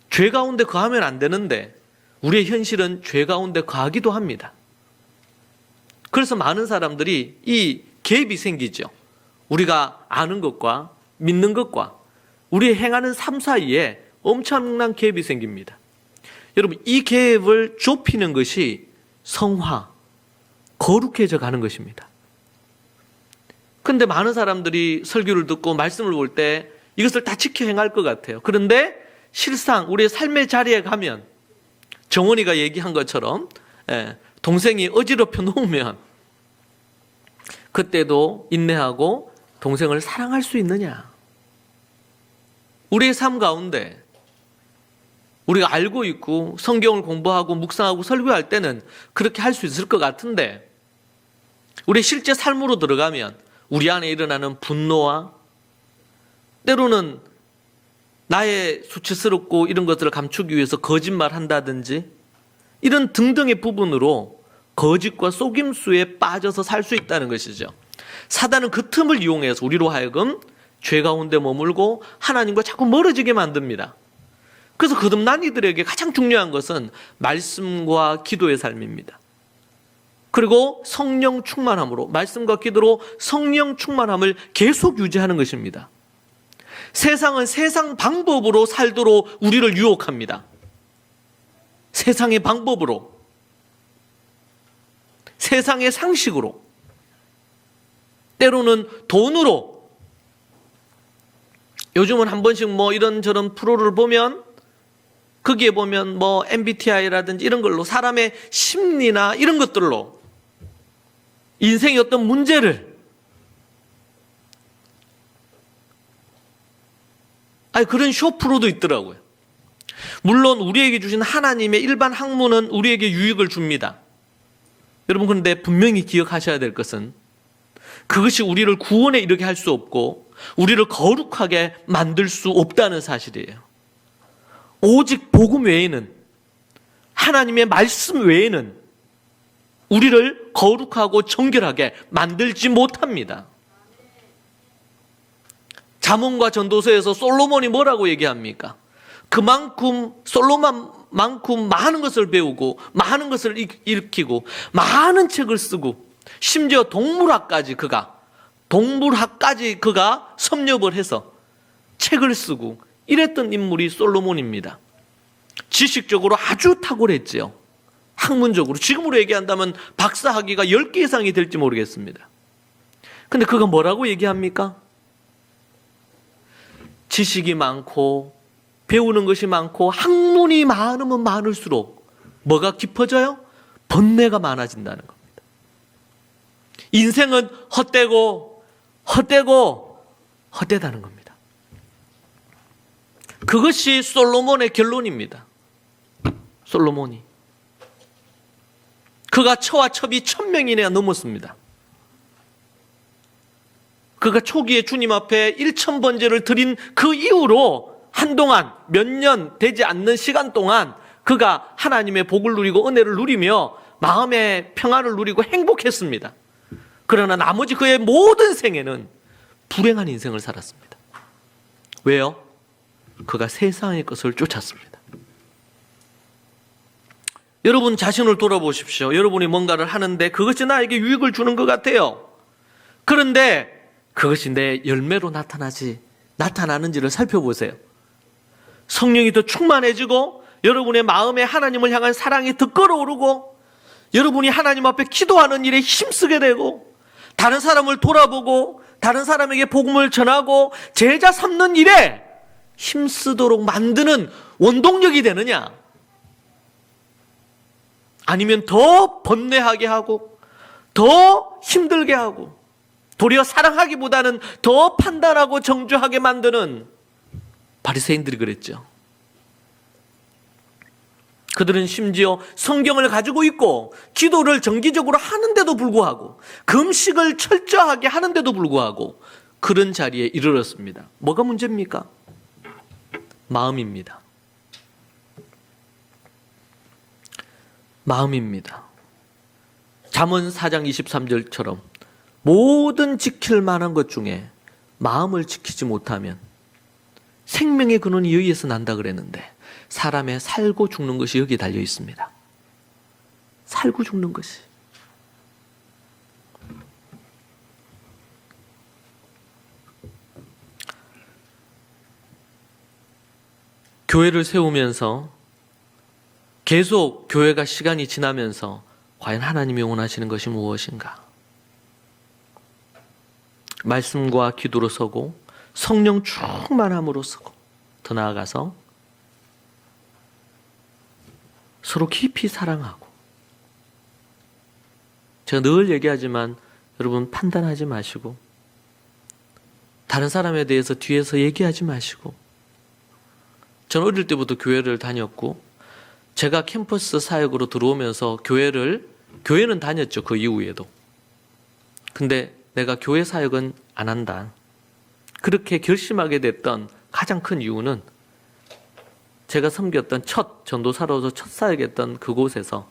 죄 가운데 거하면 안 되는데 우리의 현실은 죄 가운데 거하기도 합니다. 그래서 많은 사람들이 이 갭이 생기죠. 우리가 아는 것과 믿는 것과 우리 행하는 삶 사이에 엄청난 갭이 생깁니다. 여러분, 이 갭을 좁히는 것이 성화, 거룩해져 가는 것입니다. 그런데 많은 사람들이 설교를 듣고 말씀을 볼 때 이것을 다 지켜 행할 것 같아요. 그런데 실상 우리의 삶의 자리에 가면 정원이가 얘기한 것처럼 동생이 어지럽혀 놓으면 그때도 인내하고 동생을 사랑할 수 있느냐? 우리의 삶 가운데 우리가 알고 있고 성경을 공부하고 묵상하고 설교할 때는 그렇게 할 수 있을 것 같은데 우리 실제 삶으로 들어가면 우리 안에 일어나는 분노와 때로는 나의 수치스럽고 이런 것들을 감추기 위해서 거짓말한다든지 이런 등등의 부분으로 거짓과 속임수에 빠져서 살 수 있다는 것이죠. 사단은 그 틈을 이용해서 우리로 하여금 죄 가운데 머물고 하나님과 자꾸 멀어지게 만듭니다. 그래서 거듭난 이들에게 가장 중요한 것은 말씀과 기도의 삶입니다. 그리고 성령 충만함으로, 말씀과 기도로 성령 충만함을 계속 유지하는 것입니다. 세상은 세상 방법으로 살도록 우리를 유혹합니다. 세상의 방법으로, 세상의 상식으로. 때로는 돈으로. 요즘은 한 번씩 뭐 이런저런 프로를 보면 거기에 보면 뭐 MBTI라든지 이런 걸로 사람의 심리나 이런 것들로 인생의 어떤 문제를, 그런 쇼프로도 있더라고요. 물론 우리에게 주신 하나님의 일반 학문은 우리에게 유익을 줍니다. 여러분, 그런데 분명히 기억하셔야 될 것은 그것이 우리를 구원에 이르게 할 수 없고 우리를 거룩하게 만들 수 없다는 사실이에요. 오직 복음 외에는, 하나님의 말씀 외에는 우리를 거룩하고 정결하게 만들지 못합니다. 잠언과 전도서에서 솔로몬이 뭐라고 얘기합니까? 그만큼 솔로몬만큼 많은 것을 배우고 많은 것을 익히고 많은 책을 쓰고 심지어 동물학까지 그가 섭렵을 해서 책을 쓰고 이랬던 인물이 솔로몬입니다. 지식적으로 아주 탁월했지요. 학문적으로 지금으로 얘기한다면 박사학위가 10개 이상이 될지 모르겠습니다. 근데 그가 뭐라고 얘기합니까? 지식이 많고 배우는 것이 많고 학문이 많으면 많을수록 뭐가 깊어져요? 번뇌가 많아진다는 겁니다. 인생은 헛되다는 겁니다. 그것이 솔로몬의 결론입니다. 솔로몬이. 그가 처와 첩이 1000명이나 넘었습니다. 그가 초기에 주님 앞에 1000번제를 드린 그 이후로 한동안 몇 년 되지 않는 시간 동안 그가 하나님의 복을 누리고 은혜를 누리며 마음의 평안을 누리고 행복했습니다. 그러나 나머지 그의 모든 생애는 불행한 인생을 살았습니다. 왜요? 그가 세상의 것을 쫓았습니다. 여러분 자신을 돌아보십시오. 여러분이 뭔가를 하는데 그것이 나에게 유익을 주는 것 같아요. 그런데 그것이 내 열매로 나타나는지를 살펴보세요. 성령이 더 충만해지고 여러분의 마음에 하나님을 향한 사랑이 더 끓어오르고 여러분이 하나님 앞에 기도하는 일에 힘쓰게 되고 다른 사람을 돌아보고 다른 사람에게 복음을 전하고 제자 삼는 일에 힘쓰도록 만드는 원동력이 되느냐? 아니면 더 번뇌하게 하고 더 힘들게 하고 도리어 사랑하기보다는 더 판단하고 정죄하게 만드는 바리새인들이 그랬죠. 그들은 심지어 성경을 가지고 있고 기도를 정기적으로 하는데도 불구하고 금식을 철저하게 하는데도 불구하고 그런 자리에 이르렀습니다. 뭐가 문제입니까? 마음입니다. 마음입니다. 잠언 4장 23절처럼 모든 지킬 만한 것 중에 마음을 지키지 못하면 생명의 근원이 여기에서 난다 그랬는데 사람의 살고 죽는 것이 여기에 달려 있습니다. 살고 죽는 것이. 교회를 세우면서 계속 교회가 시간이 지나면서 과연 하나님이 원하시는 것이 무엇인가? 말씀과 기도로 서고 성령 충만함으로 서고 더 나아가서 서로 깊이 사랑하고 제가 늘 얘기하지만 여러분 판단하지 마시고 다른 사람에 대해서 뒤에서 얘기하지 마시고 저는 어릴 때부터 교회를 다녔고 제가 캠퍼스 사역으로 들어오면서 교회는 다녔죠. 그 이후에도. 근데 내가 교회 사역은 안 한다. 그렇게 결심하게 됐던 가장 큰 이유는 제가 섬겼던 첫 전도사로서 첫 사역했던 그곳에서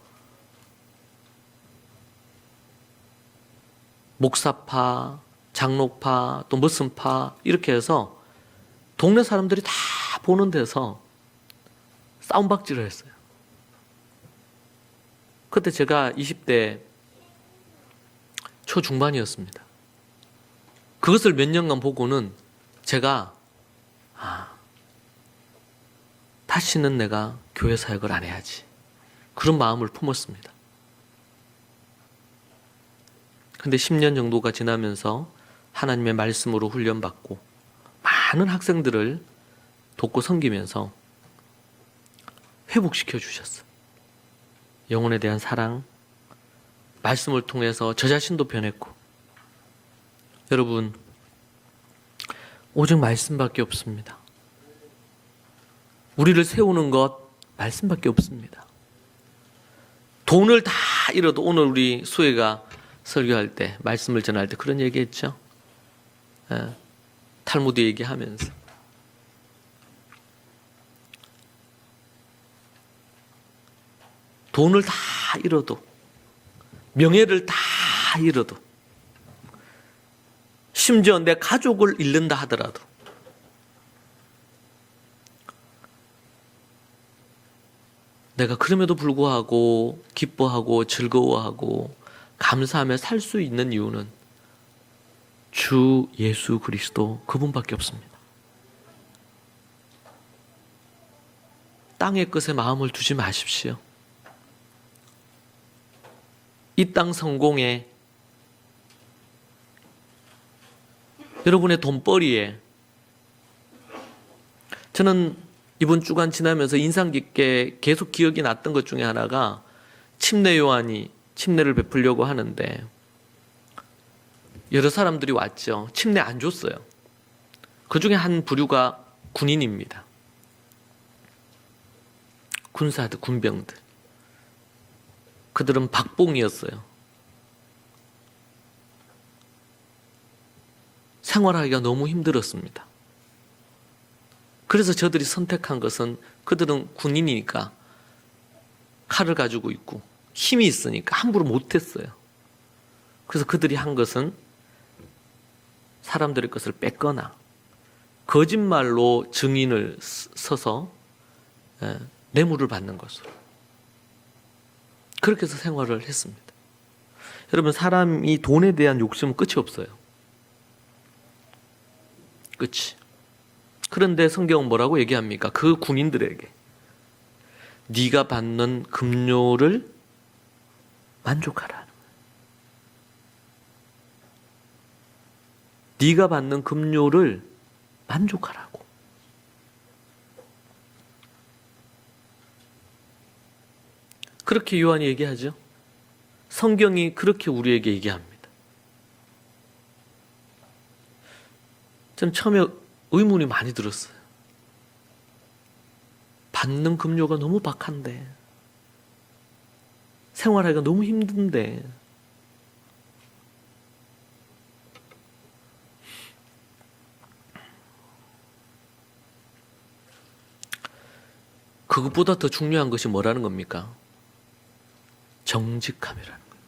목사파, 장로파, 또 무슨 파 이렇게 해서 동네 사람들이 다 보는 데서 싸움박질을 했어요. 그때 제가 20대 초중반이었습니다. 그것을 몇 년간 보고는 제가 다시는 내가 교회 사역을 안 해야지. 그런 마음을 품었습니다. 근데 10년 정도가 지나면서 하나님의 말씀으로 훈련받고 많은 학생들을 돕고 섬기면서 회복시켜 주셨어요. 영혼에 대한 사랑, 말씀을 통해서 저 자신도 변했고. 여러분, 오직 말씀밖에 없습니다. 우리를 세우는 것 말씀밖에 없습니다. 돈을 다 잃어도, 오늘 우리 수혜가 설교할 때, 말씀을 전할 때 그런 얘기했죠. 탈무드 얘기하면서 돈을 다 잃어도, 명예를 다 잃어도, 심지어 내 가족을 잃는다 하더라도 내가 그럼에도 불구하고 기뻐하고 즐거워하고 감사하며 살 수 있는 이유는 주 예수 그리스도 그분밖에 없습니다. 땅의 것에 마음을 두지 마십시오. 이 땅 성공에, 여러분의 돈벌이에, 저는 이번 주간 지나면서 인상 깊게 계속 기억이 났던 것 중에 하나가, 침례 요한이 침례를 베풀려고 하는데 여러 사람들이 왔죠. 침례 안 줬어요. 그 중에 한 부류가 군인입니다. 군사들, 군병들. 그들은 박봉이었어요. 생활하기가 너무 힘들었습니다. 그래서 저들이 선택한 것은, 그들은 군인이니까 칼을 가지고 있고 힘이 있으니까 함부로 못했어요. 그래서 그들이 한 것은 사람들의 것을 뺏거나 거짓말로 증인을 서서 뇌물을 받는 것으로, 그렇게 해서 생활을 했습니다. 여러분, 사람이 돈에 대한 욕심은 끝이 없어요. 끝이. 그런데 성경은 뭐라고 얘기합니까? 그 군인들에게 네가 받는 급료를 만족하라. 네가 받는 급료를 만족하라고. 그렇게 요한이 얘기하죠. 성경이 그렇게 우리에게 얘기합니다. 전 처음에 의문이 많이 들었어요. 받는 급료가 너무 박한데, 생활하기가 너무 힘든데, 그것보다 더 중요한 것이 뭐라는 겁니까? 정직함이라는 거예요.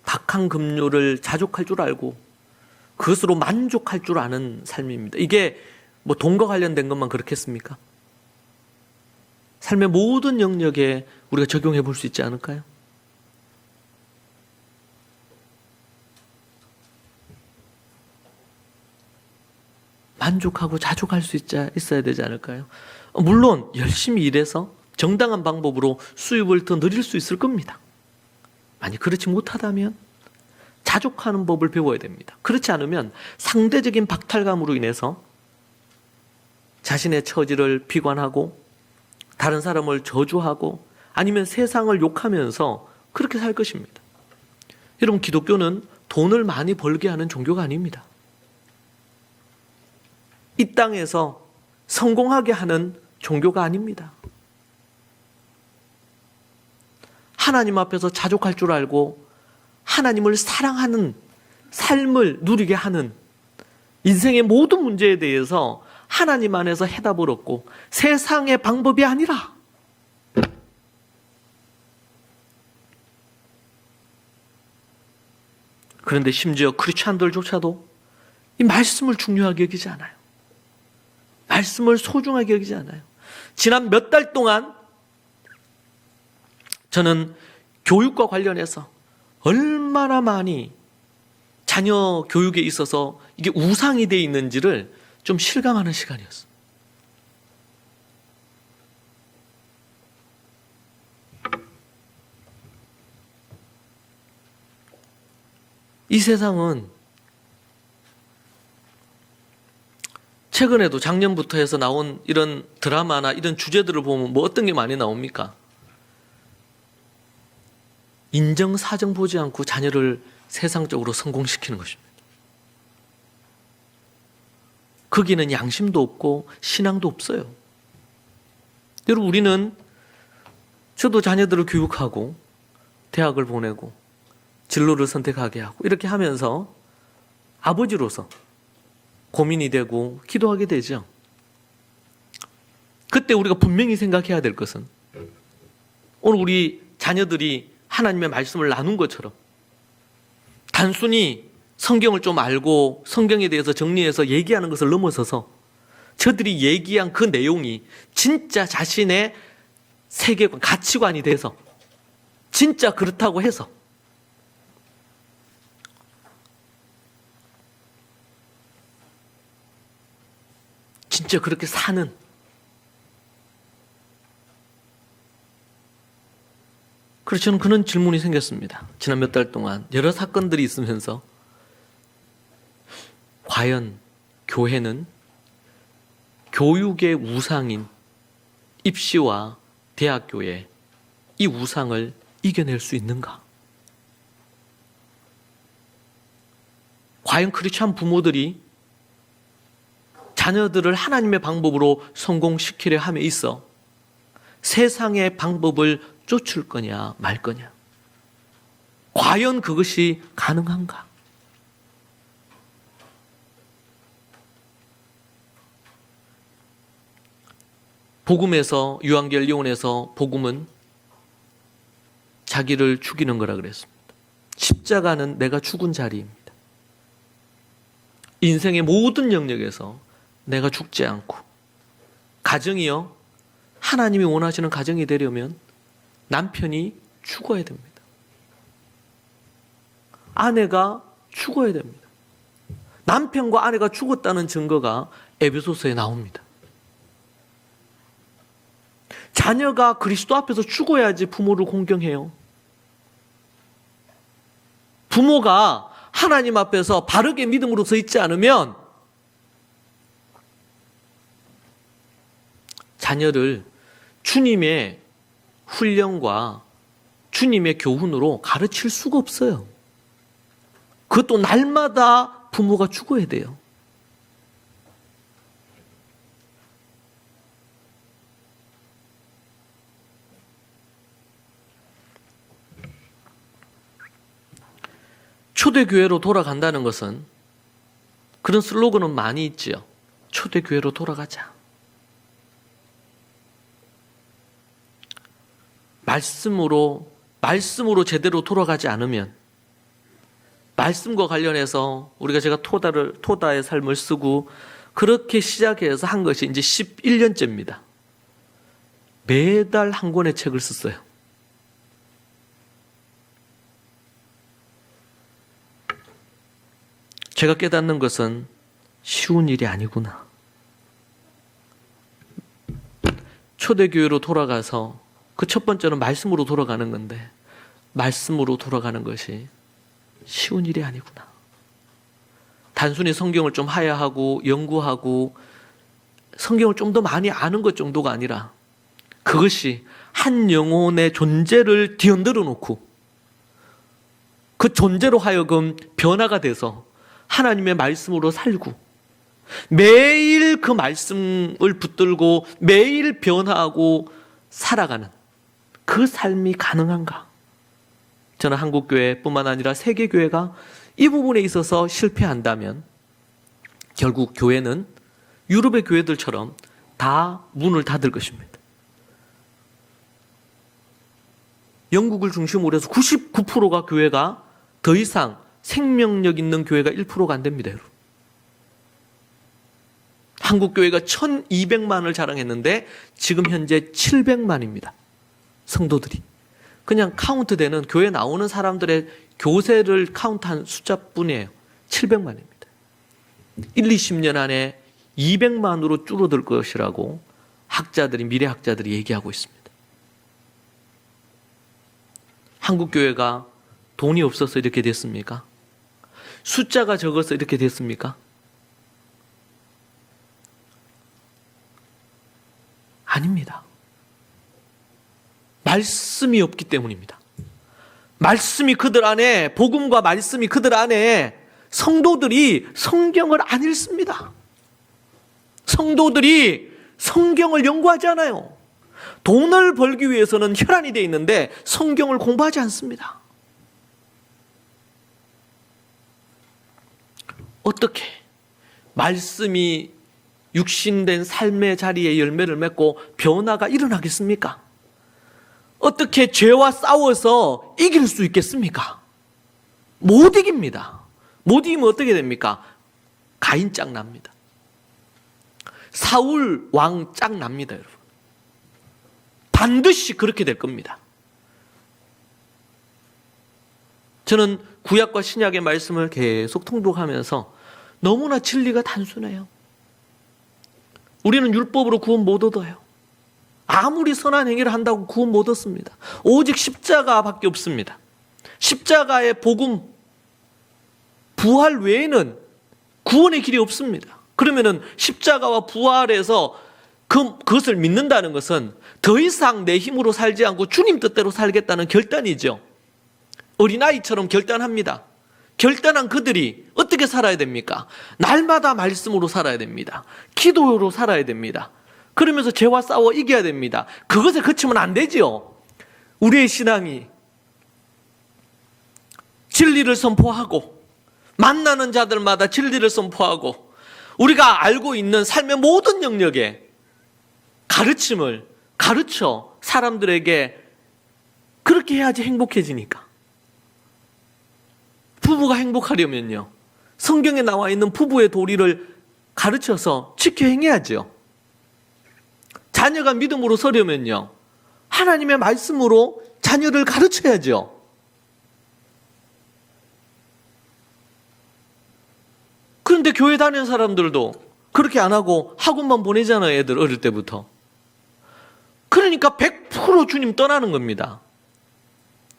박한 급료를 자족할 줄 알고 그것으로 만족할 줄 아는 삶입니다. 이게 뭐 돈과 관련된 것만 그렇겠습니까? 삶의 모든 영역에 우리가 적용해 볼 수 있지 않을까요? 만족하고 자족할 수 있어야 되지 않을까요? 물론 열심히 일해서 정당한 방법으로 수입을 더 늘릴 수 있을 겁니다. 만약 그렇지 못하다면 자족하는 법을 배워야 됩니다. 그렇지 않으면 상대적인 박탈감으로 인해서 자신의 처지를 비관하고 다른 사람을 저주하고 아니면 세상을 욕하면서 그렇게 살 것입니다. 여러분, 기독교는 돈을 많이 벌게 하는 종교가 아닙니다. 이 땅에서 성공하게 하는 종교가 아닙니다. 하나님 앞에서 자족할 줄 알고 하나님을 사랑하는 삶을 누리게 하는, 인생의 모든 문제에 대해서 하나님 안에서 해답을 얻고 세상의 방법이 아니라 그런데 심지어 크리스찬들조차도 이 말씀을 중요하게 여기지 않아요. 말씀을 소중하게 여기지 않아요. 지난 몇 달 동안 저는 교육과 관련해서 얼마나 많이 자녀 교육에 있어서 이게 우상이 되어 있는지를 좀 실감하는 시간이었어요. 이 세상은 최근에도 작년부터 해서 나온 이런 드라마나 이런 주제들을 보면 뭐 어떤 게 많이 나옵니까? 인정사정 보지 않고 자녀를 세상적으로 성공시키는 것입니다. 거기는 양심도 없고 신앙도 없어요. 여러분, 우리는 저도 자녀들을 교육하고 대학을 보내고 진로를 선택하게 하고 이렇게 하면서 아버지로서 고민이 되고 기도하게 되죠. 그때 우리가 분명히 생각해야 될 것은 오늘 우리 자녀들이 하나님의 말씀을 나눈 것처럼 단순히 성경을 좀 알고 성경에 대해서 정리해서 얘기하는 것을 넘어서서 저들이 얘기한 그 내용이 진짜 자신의 세계관, 가치관이 돼서 진짜 그렇다고 해서 진짜 그렇게 사는 그래서 저는 그런 질문이 생겼습니다. 지난 몇 달 동안 여러 사건들이 있으면서 과연 교회는 교육의 우상인 입시와 대학교의 이 우상을 이겨낼 수 있는가? 과연 크리스찬 부모들이 자녀들을 하나님의 방법으로 성공시키려 함에 있어 세상의 방법을 쫓을 거냐 말 거냐? 과연 그것이 가능한가? 복음에서 유한겔리온에서 복음은 자기를 죽이는 거라 그랬습니다. 십자가는 내가 죽은 자리입니다. 인생의 모든 영역에서 내가 죽지 않고 가정이요 하나님이 원하시는 가정이 되려면 남편이 죽어야 됩니다. 아내가 죽어야 됩니다. 남편과 아내가 죽었다는 증거가 에베소서에 나옵니다. 자녀가 그리스도 앞에서 죽어야지 부모를 공경해요. 부모가 하나님 앞에서 바르게 믿음으로 서 있지 않으면 자녀를 주님의 훈련과 주님의 교훈으로 가르칠 수가 없어요. 그것도 날마다 부모가 죽어야 돼요. 초대교회로 돌아간다는 것은 그런 슬로건은 많이 있지요. 초대교회로 돌아가자. 말씀으로 제대로 돌아가지 않으면 말씀과 관련해서 제가 토다의 삶을 쓰고 그렇게 시작해서 한 것이 이제 11년째입니다. 매달 한 권의 책을 썼어요. 제가 깨닫는 것은 쉬운 일이 아니구나. 초대교회로 돌아가서 그 첫 번째는 말씀으로 돌아가는 건데 말씀으로 돌아가는 것이 쉬운 일이 아니구나. 단순히 성경을 좀 하야하고 연구하고 성경을 좀 더 많이 아는 것 정도가 아니라 그것이 한 영혼의 존재를 뒤흔들어 놓고 그 존재로 하여금 변화가 돼서 하나님의 말씀으로 살고 매일 그 말씀을 붙들고 매일 변화하고 살아가는 그 삶이 가능한가? 저는 한국교회뿐만 아니라 세계교회가 이 부분에 있어서 실패한다면 결국 교회는 유럽의 교회들처럼 다 문을 닫을 것입니다. 영국을 중심으로 해서 99%가 교회가 더 이상 생명력 있는 교회가 1%가 안 됩니다, 여러분. 한국 교회가 1200만을 자랑했는데 지금 현재 700만입니다. 성도들이. 그냥 카운트되는 교회 나오는 사람들의 교세를 카운트한 숫자뿐이에요. 700만입니다. 1, 20년 안에 200만으로 줄어들 것이라고 미래학자들이 얘기하고 있습니다. 한국 교회가 돈이 없어서 이렇게 됐습니까? 숫자가 적어서 이렇게 됐습니까? 아닙니다. 말씀이 없기 때문입니다. 말씀이 그들 안에, 복음과 말씀이 그들 안에, 성도들이 성경을 안 읽습니다. 성도들이 성경을 연구하지 않아요. 돈을 벌기 위해서는 혈안이 되어 있는데 성경을 공부하지 않습니다. 어떻게 말씀이 육신된 삶의 자리에 열매를 맺고 변화가 일어나겠습니까? 어떻게 죄와 싸워서 이길 수 있겠습니까? 못 이깁니다. 못 이기면 어떻게 됩니까? 가인 짝 납니다. 사울 왕 짝 납니다, 여러분. 반드시 그렇게 될 겁니다. 저는 구약과 신약의 말씀을 계속 통독하면서 너무나 진리가 단순해요. 우리는 율법으로 구원 못 얻어요. 아무리 선한 행위를 한다고 구원 못 얻습니다. 오직 십자가밖에 없습니다. 십자가의 복음, 부활 외에는 구원의 길이 없습니다. 그러면은 십자가와 부활에서 그것을 믿는다는 것은 더 이상 내 힘으로 살지 않고 주님 뜻대로 살겠다는 결단이죠. 어린아이처럼 결단합니다. 결단한 그들이 어떻게 살아야 됩니까? 날마다 말씀으로 살아야 됩니다. 기도로 살아야 됩니다. 그러면서 죄와 싸워 이겨야 됩니다. 그것에 그치면 안 되지요. 우리의 신앙이 진리를 선포하고 만나는 자들마다 진리를 선포하고 우리가 알고 있는 삶의 모든 영역에 가르침을 가르쳐 사람들에게 그렇게 해야지 행복해지니까. 부부가 행복하려면요, 성경에 나와 있는 부부의 도리를 가르쳐서 지켜 행해야죠. 자녀가 믿음으로 서려면요, 하나님의 말씀으로 자녀를 가르쳐야죠. 그런데 교회 다니는 사람들도 그렇게 안 하고 학원만 보내잖아요, 애들 어릴 때부터. 그러니까 100% 주님 떠나는 겁니다.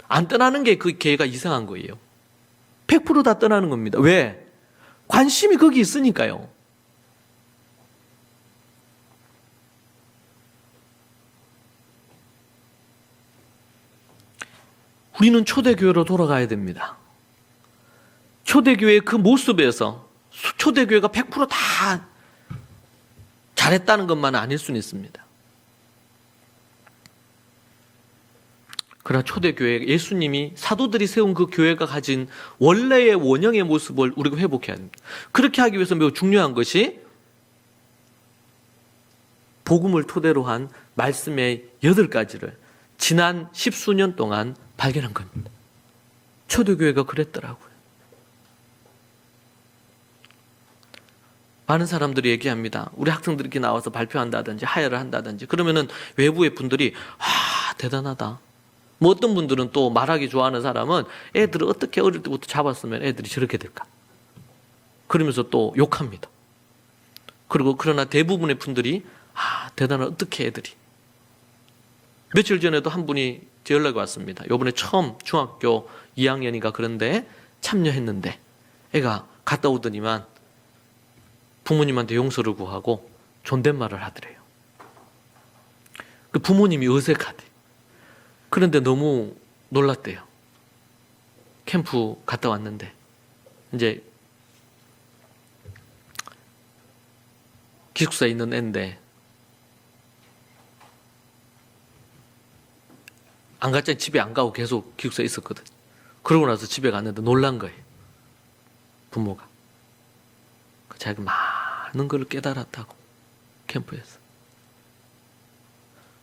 안 떠나는 게 그 걔가 이상한 거예요. 100% 다 떠나는 겁니다. 왜? 관심이 거기 있으니까요. 우리는 초대교회로 돌아가야 됩니다. 초대교회의 그 모습에서 초대교회가 100% 잘했다는 것만은 아닐 수는 있습니다. 그러나 초대교회, 예수님이 사도들이 세운 그 교회가 가진 원래의 원형의 모습을 우리가 회복해야 합니다. 그렇게 하기 위해서 매우 중요한 것이 복음을 토대로 한 말씀의 8가지를 지난 10수년 동안 발견한 겁니다. 초대교회가 그랬더라고요. 많은 사람들이 얘기합니다. 우리 학생들이 이렇게 나와서 발표한다든지 하야를 한다든지 그러면은 외부의 분들이 대단하다. 뭐 어떤 분들은 또 말하기 좋아하는 사람은 애들을 어떻게 어릴 때부터 잡았으면 애들이 저렇게 될까? 그러면서 또 욕합니다. 그리고 그러나 대부분의 분들이 대단한 어떻게 애들이. 며칠 전에도 한 분이 제 연락이 왔습니다. 요번에 처음 중학교 2학년인가 그런데 참여했는데 애가 갔다 오더니만 부모님한테 용서를 구하고 존댓말을 하더래요. 그 부모님이 어색하대. 그런데 너무 놀랐대요. 캠프 갔다 왔는데 이제 기숙사에 있는 애인데 안 갔잖아요. 집에 안 가고 계속 기숙사에 있었거든. 그러고 나서 집에 갔는데 놀란 거예요. 부모가. 자기가 많은 걸 깨달았다고 캠프에서.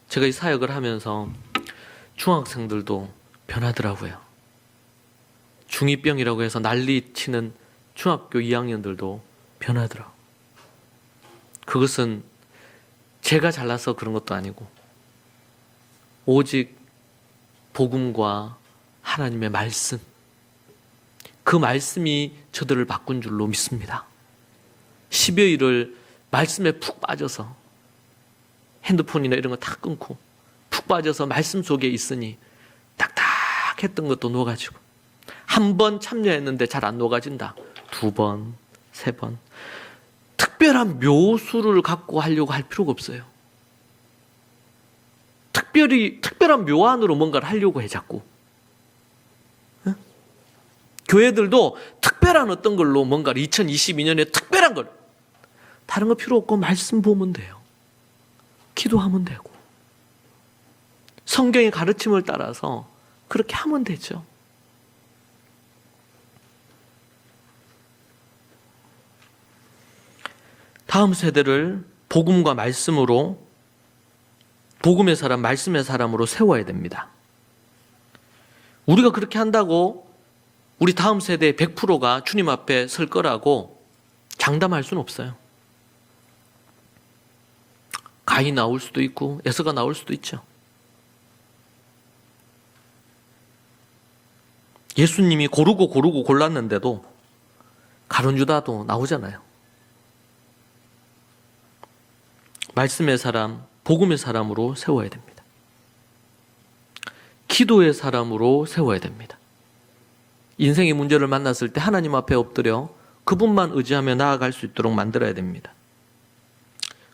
제가 이 사역을 하면서 중학생들도 변하더라고요. 중2병이라고 해서 난리치는 중학교 2학년들도 변하더라고요. 그것은 제가 잘나서 그런 것도 아니고 오직 복음과 하나님의 말씀, 그 말씀이 저들을 바꾼 줄로 믿습니다. 10여일을 말씀에 푹 빠져서 핸드폰이나 이런 거 다 끊고 푹 빠져서 말씀 속에 있으니 딱딱했던 것도 녹아지고 한 번 참여했는데 잘 안 녹아진다. 2번, 3번. 특별한 묘수를 갖고 하려고 할 필요가 없어요. 특별한 묘안으로 뭔가를 하려고 해, 자꾸. 응? 교회들도 특별한 어떤 걸로 뭔가를 2022년에 특별한 걸, 다른 거 필요 없고 말씀 보면 돼요. 기도하면 되고. 성경의 가르침을 따라서 그렇게 하면 되죠. 다음 세대를 복음과 말씀으로, 복음의 사람, 말씀의 사람으로 세워야 됩니다. 우리가 그렇게 한다고 우리 다음 세대의 100%가 주님 앞에 설 거라고 장담할 수는 없어요. 가히 나올 수도 있고 에서가 나올 수도 있죠. 예수님이 고르고 골랐는데도 가룟 유다도 나오잖아요. 말씀의 사람, 복음의 사람으로 세워야 됩니다. 기도의 사람으로 세워야 됩니다. 인생의 문제를 만났을 때 하나님 앞에 엎드려 그분만 의지하며 나아갈 수 있도록 만들어야 됩니다.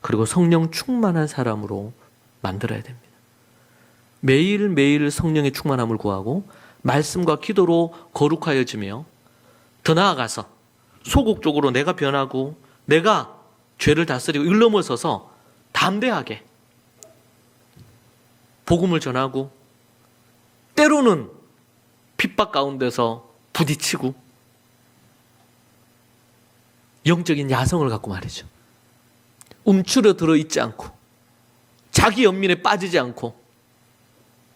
그리고 성령 충만한 사람으로 만들어야 됩니다. 매일매일 성령의 충만함을 구하고 말씀과 기도로 거룩하여지며, 더 나아가서 소극적으로 내가 변하고 내가 죄를 다스리고 이걸 넘어서서 담대하게 복음을 전하고, 때로는 핍박 가운데서 부딪히고, 영적인 야성을 갖고 말이죠. 움츠러들어 있지 않고 자기 연민에 빠지지 않고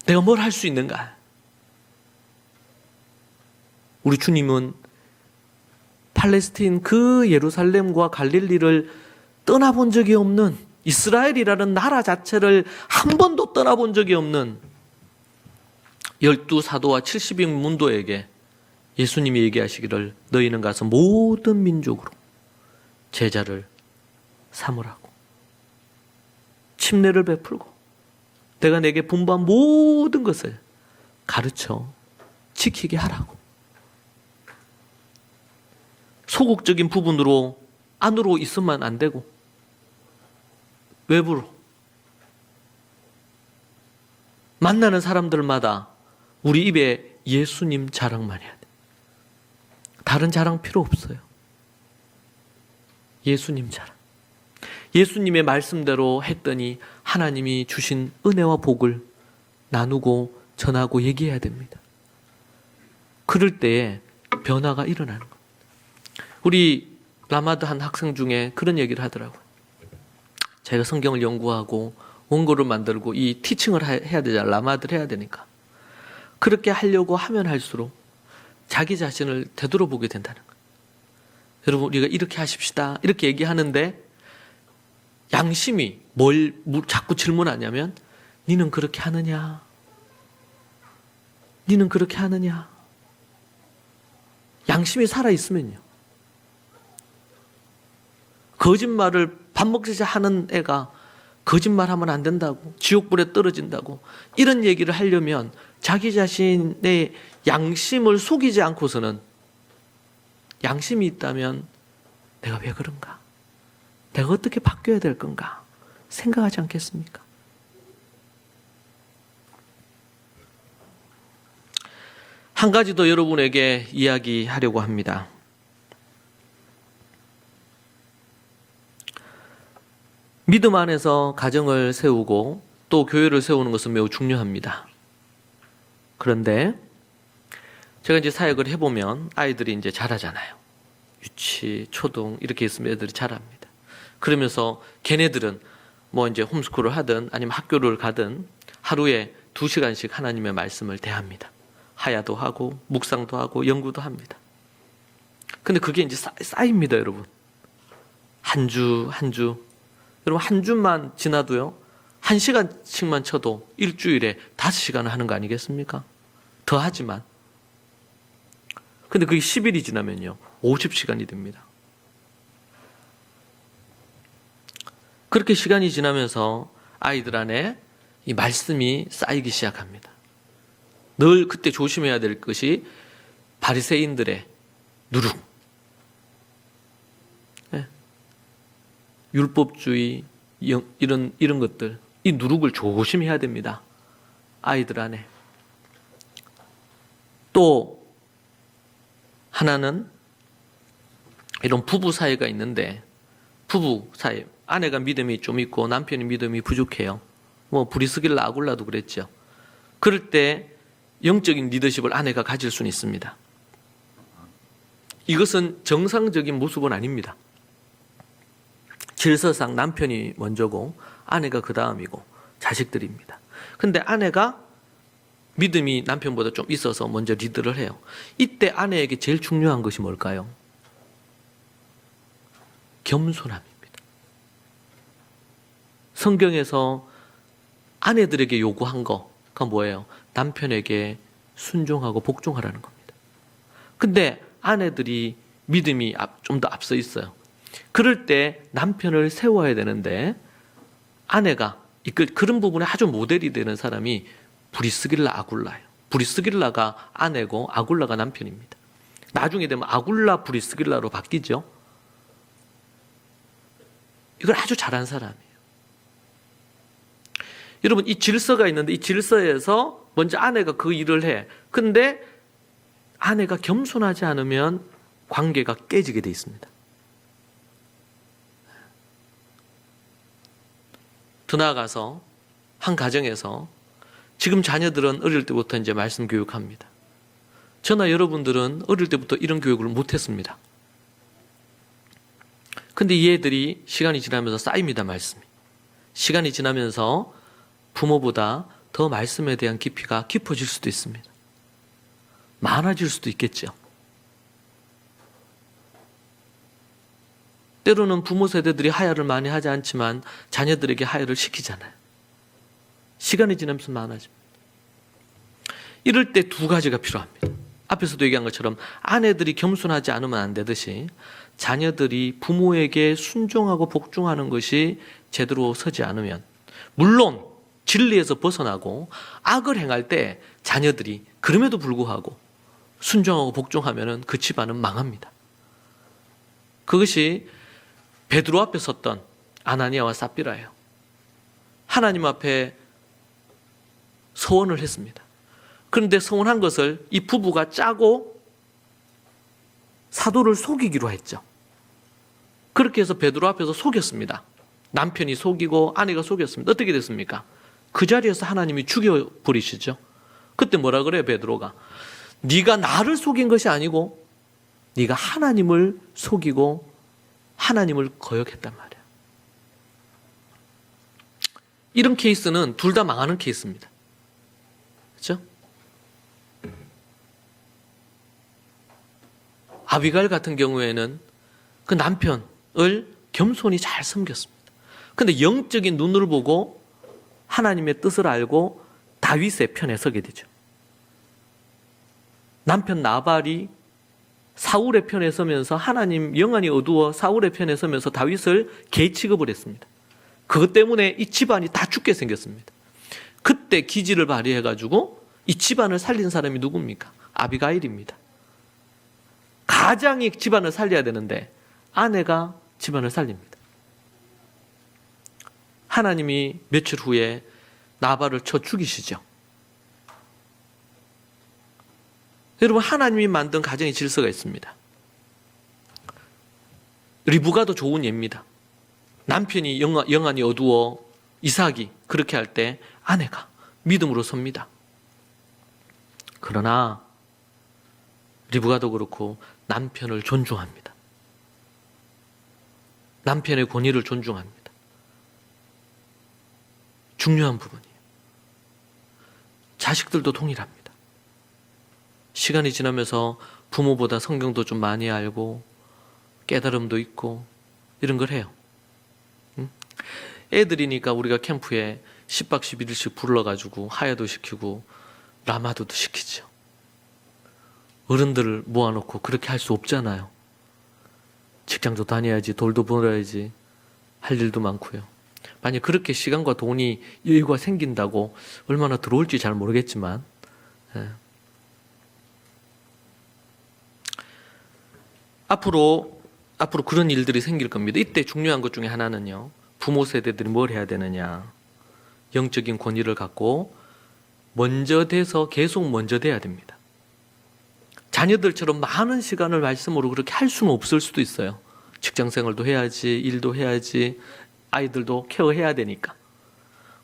내가 뭘 할 수 있는가. 우리 주님은 팔레스틴 그 예루살렘과 갈릴리를 떠나본 적이 없는, 이스라엘이라는 나라 자체를 한 번도 떠나본 적이 없는 12사도와 70인 문도에게 예수님이 얘기하시기를 너희는 가서 모든 민족으로 제자를 삼으라고, 침례를 베풀고 내가 내게 분부한 모든 것을 가르쳐 지키게 하라고. 소극적인 부분으로 안으로 있으면 안 되고 외부로 만나는 사람들마다 우리 입에 예수님 자랑만 해야 돼. 다른 자랑 필요 없어요. 예수님 자랑. 예수님의 말씀대로 했더니 하나님이 주신 은혜와 복을 나누고 전하고 얘기해야 됩니다. 그럴 때에 변화가 일어나는 겁니다. 우리 라마드 한 학생 중에 그런 얘기를 하더라고요. 제가 성경을 연구하고 원고를 만들고 이 티칭을 해야 되잖아요. 라마드를 해야 되니까. 그렇게 하려고 하면 할수록 자기 자신을 되돌아보게 된다는 거예요. 여러분, 우리가 이렇게 하십시다 이렇게 얘기하는데 양심이 뭘 자꾸 질문하냐면, 니는 그렇게 하느냐? 니는 그렇게 하느냐? 양심이 살아있으면요. 거짓말을 밥 먹듯이 하는 애가 거짓말하면 안 된다고, 지옥불에 떨어진다고, 이런 얘기를 하려면 자기 자신의 양심을 속이지 않고서는, 양심이 있다면 내가 왜 그런가? 내가 어떻게 바뀌어야 될 건가? 생각하지 않겠습니까? 한 가지 더 여러분에게 이야기하려고 합니다. 믿음 안에서 가정을 세우고 또 교회를 세우는 것은 매우 중요합니다. 그런데 제가 이제 사역을 해보면 아이들이 이제 자라잖아요. 유치, 초등 이렇게 있으면 애들이 자랍니다. 그러면서 걔네들은 뭐 이제 홈스쿨을 하든 아니면 학교를 가든 하루에 2시간씩 하나님의 말씀을 대합니다. 하야도 하고 묵상도 하고 연구도 합니다. 근데 그게 이제 쌓입니다, 여러분. 한 주. 여러분, 한 주만 지나도요, 1시간씩만 쳐도 일주일에 5시간을 하는 거 아니겠습니까? 더 하지만. 근데 그게 10일이 지나면요, 50시간이 됩니다. 그렇게 시간이 지나면서 아이들 안에 이 말씀이 쌓이기 시작합니다. 늘 그때 조심해야 될 것이 바리새인들의 누룩, 율법주의, 이런 것들, 이 누룩을 조심해야 됩니다. 아이들 안에. 또 하나는 이런 부부 사이가 있는데, 부부 사이, 아내가 믿음이 좀 있고 남편이 믿음이 부족해요. 뭐 브리스길라 아굴라도 그랬죠. 그럴 때 영적인 리더십을 아내가 가질 수는 있습니다. 이것은 정상적인 모습은 아닙니다. 질서상 남편이 먼저고 아내가 그 다음이고 자식들입니다. 근데 아내가 믿음이 남편보다 좀 있어서 먼저 리드를 해요. 이때 아내에게 제일 중요한 것이 뭘까요? 겸손함입니다. 성경에서 아내들에게 요구한 거가 뭐예요? 남편에게 순종하고 복종하라는 겁니다. 근데 아내들이 믿음이 좀 더 앞서 있어요. 그럴 때 남편을 세워야 되는데 아내가 그런 부분에 아주 모델이 되는 사람이 브리스길라 아굴라예요. 브리스길라가 아내고 아굴라가 남편입니다. 나중에 되면 아굴라 브리스길라로 바뀌죠. 이걸 아주 잘한 사람이에요. 여러분, 이 질서가 있는데 이 질서에서 먼저 아내가 그 일을 해. 근데 아내가 겸손하지 않으면 관계가 깨지게 돼 있습니다. 더 나아가서 한 가정에서 지금 자녀들은 어릴 때부터 이제 말씀 교육합니다. 저나 여러분들은 어릴 때부터 이런 교육을 못했습니다. 근데 이 애들이 시간이 지나면서 쌓입니다, 말씀이. 시간이 지나면서 부모보다 더 말씀에 대한 깊이가 깊어질 수도 있습니다. 많아질 수도 있겠죠. 때로는 부모 세대들이 하야를 많이 하지 않지만 자녀들에게 하야를 시키잖아요. 시간이 지나면서 많아집니다. 이럴 때 두 가지가 필요합니다. 앞에서도 얘기한 것처럼 아내들이 겸손하지 않으면 안 되듯이 자녀들이 부모에게 순종하고 복종하는 것이 제대로 서지 않으면, 물론 진리에서 벗어나고 악을 행할 때 자녀들이 그럼에도 불구하고 순종하고 복종하면 그 집안은 망합니다. 그것이 베드로 앞에 섰던 아나니아와 삽비라예요. 하나님 앞에 서원을 했습니다. 그런데 서원한 것을 이 부부가 짜고 사도를 속이기로 했죠. 그렇게 해서 베드로 앞에서 속였습니다. 남편이 속이고 아내가 속였습니다. 어떻게 됐습니까? 그 자리에서 하나님이 죽여버리시죠. 그때 뭐라 그래요, 베드로가? 네가 나를 속인 것이 아니고 네가 하나님을 속이고 하나님을 거역했단 말이야. 이런 케이스는 둘 다 망하는 케이스입니다. 그렇죠? 아비가일 같은 경우에는 그 남편을 겸손히 잘 섬겼습니다. 그런데 영적인 눈을 보고 하나님의 뜻을 알고 다윗의 편에 서게 되죠. 남편 나발이 사울의 편에 서면서 하나님 영안이 어두워 사울의 편에 서면서 다윗을 개 취급을 했습니다. 그것 때문에 이 집안이 다 죽게 생겼습니다. 그때 기지를 발휘해가지고 이 집안을 살린 사람이 누굽니까? 아비가일입니다. 가장이 집안을 살려야 되는데 아내가 집안을 살립니다. 하나님이 며칠 후에 나발을 쳐 죽이시죠. 여러분, 하나님이 만든 가정의 질서가 있습니다. 리브가도 좋은 예입니다. 남편이 영안이 어두워 이삭이 그렇게 할 때 아내가 믿음으로 섭니다. 그러나 리브가도 그렇고 남편을 존중합니다. 남편의 권위를 존중합니다. 중요한 부분이에요. 자식들도 동일합니다. 시간이 지나면서 부모보다 성경도 좀 많이 알고 깨달음도 있고 이런 걸 해요. 애들이니까 우리가 캠프에 10박 11일씩 불러가지고 하야도 시키고 라마도도 시키죠. 어른들을 모아놓고 그렇게 할 수 없잖아요. 직장도 다녀야지, 돌도 벌어야지, 할 일도 많고요. 만약 그렇게 시간과 돈이 여유가 생긴다고 얼마나 들어올지 잘 모르겠지만, 앞으로 앞으로 그런 일들이 생길 겁니다. 이때 중요한 것 중에 하나는요, 부모 세대들이 뭘 해야 되느냐, 영적인 권위를 갖고 먼저 돼서 계속 먼저 돼야 됩니다. 자녀들처럼 많은 시간을 말씀으로 그렇게 할 수는 없을 수도 있어요. 직장생활도 해야지, 일도 해야지, 아이들도 케어해야 되니까.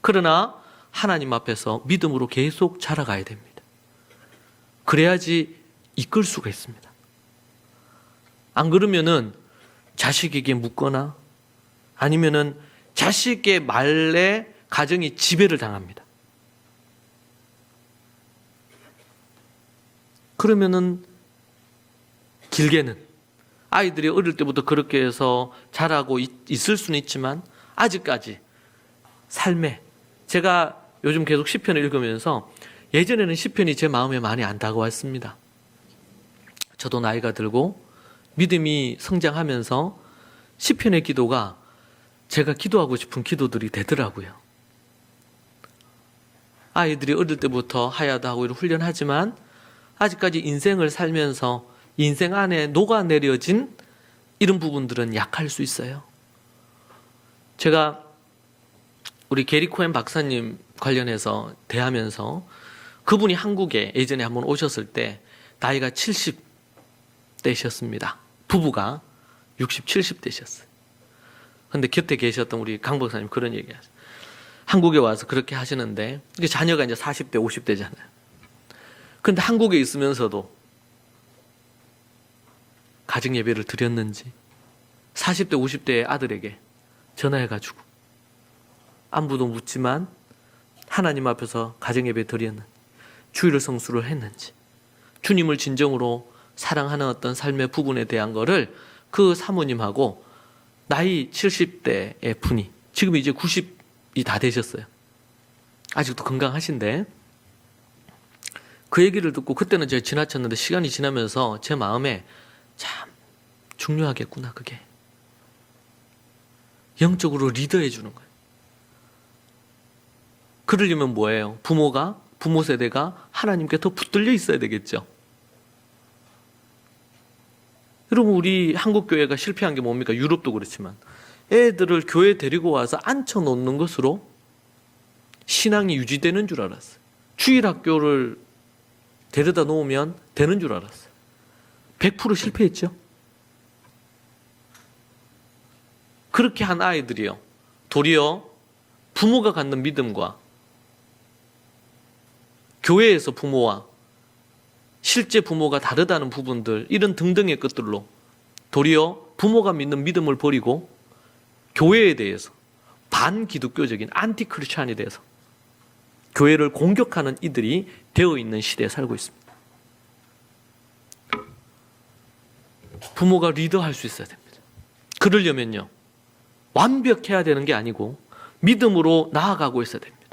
그러나 하나님 앞에서 믿음으로 계속 자라가야 됩니다. 그래야지 이끌 수가 있습니다. 안 그러면은 자식에게 묻거나 아니면은 자식의 말에 가정이 지배를 당합니다. 그러면은 길게는 아이들이 어릴 때부터 그렇게 해서 자라고 있을 수는 있지만 아직까지 삶에, 제가 요즘 계속 시편을 읽으면서 예전에는 시편이 제 마음에 많이 안 다가왔습니다. 저도 나이가 들고 믿음이 성장하면서 시편의 기도가 제가 기도하고 싶은 기도들이 되더라고요. 아이들이 어릴 때부터 하야도 하고 이런 훈련하지만 아직까지 인생을 살면서 인생 안에 녹아내려진 이런 부분들은 약할 수 있어요. 제가 우리 게리 코엔 박사님 관련해서 대하면서 그분이 한국에 예전에 한번 오셨을 때 나이가 70대셨습니다. 부부가 60, 70대셨어요. 근데 곁에 계셨던 우리 강 박사님 그런 얘기 하셨어요. 한국에 와서 그렇게 하시는데 이게 자녀가 이제 40대, 50대잖아요. 근데 한국에 있으면서도 가정 예배를 드렸는지 40대, 50대의 아들에게 전화해가지고 안부도 묻지만 하나님 앞에서 가정 예배 드렸는지 주일을 성수를 했는지 주님을 진정으로 사랑하는 어떤 삶의 부분에 대한 거를 그 사모님하고 나이 70대의 분이 지금 이제 90이 다 되셨어요. 아직도 건강하신데 그 얘기를 듣고 그때는 제가 지나쳤는데 시간이 지나면서 제 마음에 참 중요하겠구나. 그게 영적으로 리더해 주는 거예요. 그러려면 뭐예요? 부모 세대가 하나님께 더 붙들려 있어야 되겠죠. 여러분, 우리 한국 교회가 실패한 게 뭡니까? 유럽도 그렇지만 애들을 교회 데리고 와서 앉혀놓는 것으로 신앙이 유지되는 줄 알았어요. 주일학교를 데려다 놓으면 되는 줄 알았어요. 100% 실패했죠. 그렇게 한 아이들이요, 도리어 부모가 갖는 믿음과 교회에서 부모와 실제 부모가 다르다는 부분들, 이런 등등의 것들로 도리어 부모가 믿는 믿음을 버리고 교회에 대해서 반기독교적인 안티크리스찬에 대해서 교회를 공격하는 이들이 되어 있는 시대에 살고 있습니다. 부모가 리더할 수 있어야 됩니다. 그러려면요, 완벽해야 되는 게 아니고 믿음으로 나아가고 있어야 됩니다.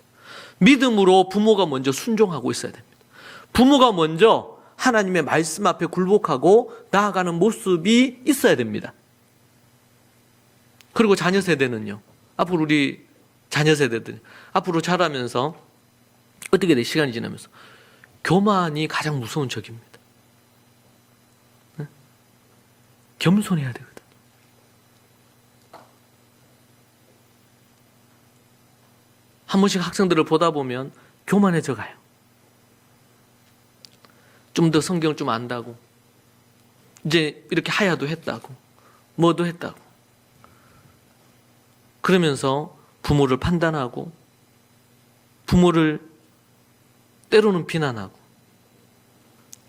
믿음으로 부모가 먼저 순종하고 있어야 됩니다. 부모가 먼저 하나님의 말씀 앞에 굴복하고 나아가는 모습이 있어야 됩니다. 그리고 자녀 세대는요, 앞으로 우리 자녀 세대들 앞으로 자라면서 어떻게 돼? 시간이 지나면서 교만이 가장 무서운 적입니다. 네? 겸손해야 되거든. 한 번씩 학생들을 보다 보면 교만해져 가요. 좀 더 성경을 좀 안다고, 이제 이렇게 하야도 했다고, 뭐도 했다고, 그러면서 부모를 판단하고 부모를 때로는 비난하고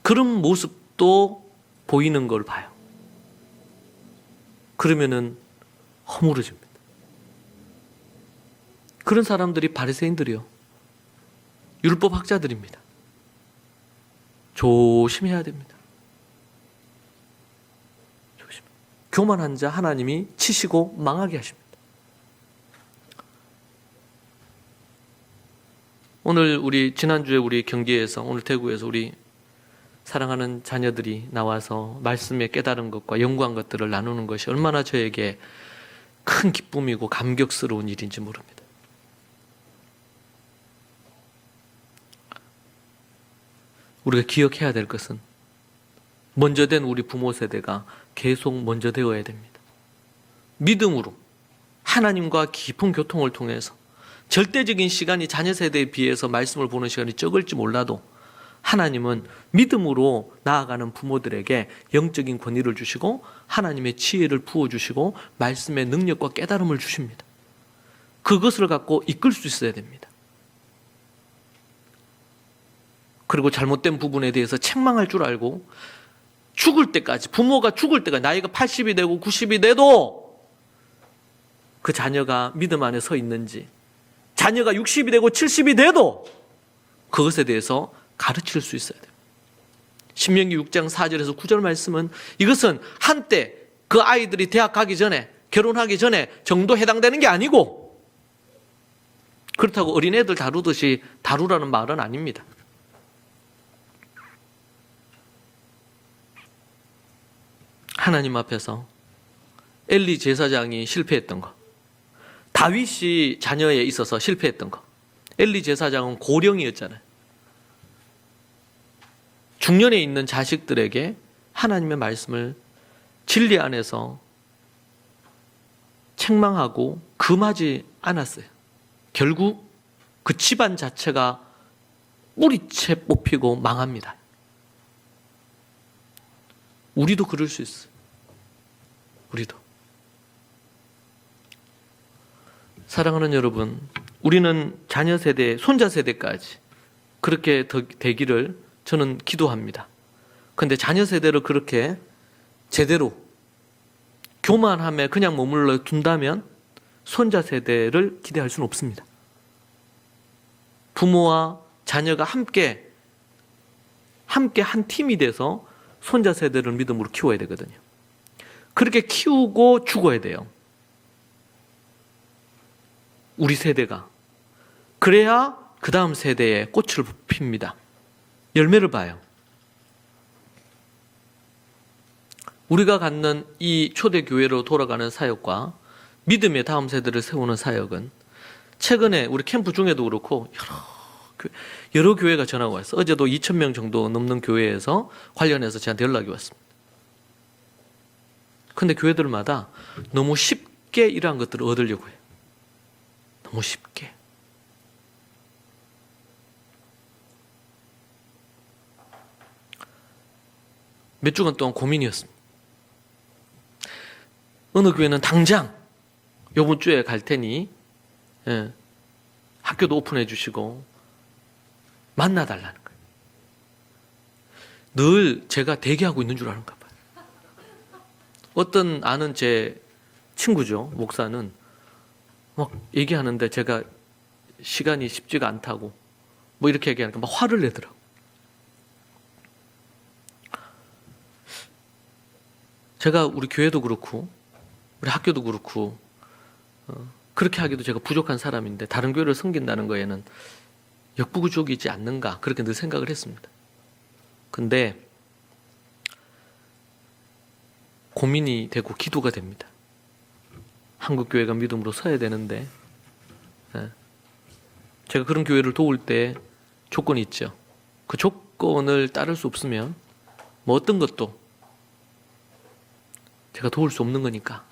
그런 모습도 보이는 걸 봐요. 그러면은 허물어집니다. 그런 사람들이 바리새인들이요, 율법 학자들입니다. 조심해야 됩니다. 조심. 교만한 자 하나님이 치시고 망하게 하십니다. 오늘 우리 지난주에 우리 경기에서, 오늘 대구에서 우리 사랑하는 자녀들이 나와서 말씀에 깨달은 것과 연구한 것들을 나누는 것이 얼마나 저에게 큰 기쁨이고 감격스러운 일인지 모릅니다. 우리가 기억해야 될 것은 먼저 된 우리 부모 세대가 계속 먼저 되어야 됩니다. 믿음으로 하나님과 깊은 교통을 통해서 절대적인 시간이 자녀 세대에 비해서 말씀을 보는 시간이 적을지 몰라도 하나님은 믿음으로 나아가는 부모들에게 영적인 권위를 주시고 하나님의 지혜를 부어주시고 말씀의 능력과 깨달음을 주십니다. 그것을 갖고 이끌 수 있어야 됩니다. 그리고 잘못된 부분에 대해서 책망할 줄 알고 죽을 때까지, 부모가 죽을 때까지, 나이가 80이 되고 90이 돼도 그 자녀가 믿음 안에 서 있는지, 자녀가 60이 되고 70이 돼도 그것에 대해서 가르칠 수 있어야 돼요. 신명기 6장 4절에서 9절 말씀은 이것은 한때 그 아이들이 대학 가기 전에, 결혼하기 전에 정도 해당되는 게 아니고, 그렇다고 어린애들 다루듯이 다루라는 말은 아닙니다. 하나님 앞에서 엘리 제사장이 실패했던 거, 다윗이 자녀에 있어서 실패했던 거, 엘리 제사장은 고령이었잖아요. 중년에 있는 자식들에게 하나님의 말씀을 진리 안에서 책망하고 금하지 않았어요. 결국 그 집안 자체가 뿌리채 뽑히고 망합니다. 우리도 그럴 수 있어요. 우리도. 사랑하는 여러분, 우리는 자녀 세대, 손자 세대까지 그렇게 되기를 저는 기도합니다. 그런데 자녀 세대를 그렇게 제대로 교만함에 그냥 머물러 둔다면 손자 세대를 기대할 수는 없습니다. 부모와 자녀가 함께 한 팀이 돼서 손자 세대를 믿음으로 키워야 되거든요. 그렇게 키우고 죽어야 돼요. 우리 세대가. 그래야 그 다음 세대에 꽃을 핍니다. 열매를 봐요. 우리가 갖는 이 초대교회로 돌아가는 사역과 믿음의 다음 세대를 세우는 사역은 최근에 우리 캠프 중에도 그렇고 여러 교회가 전화가 왔어요. 어제도 2,000명 정도 넘는 교회에서 관련해서 저한테 연락이 왔습니다. 그런데 교회들마다 너무 쉽게 이러한 것들을 얻으려고 해요. 너무 쉽게. 몇 주간 동안 고민이었습니다. 어느 교회는 당장 이번 주에 갈 테니 학교도 오픈해 주시고 만나달라는 거예요. 늘 제가 대기하고 있는 줄 아는가 봐요. 어떤 아는 제 친구죠, 목사는 막 얘기하는데 제가 시간이 쉽지가 않다고 뭐 이렇게 얘기하니까 막 화를 내더라고요. 제가 우리 교회도 그렇고 우리 학교도 그렇고 그렇게 하기도 제가 부족한 사람인데 다른 교회를 섬긴다는 거에는 역부족이지 않는가 그렇게 늘 생각을 했습니다. 근데 고민이 되고 기도가 됩니다. 한국 교회가 믿음으로 서야 되는데 제가 그런 교회를 도울 때 조건이 있죠. 그 조건을 따를 수 없으면 뭐 어떤 것도 제가 도울 수 없는 거니까.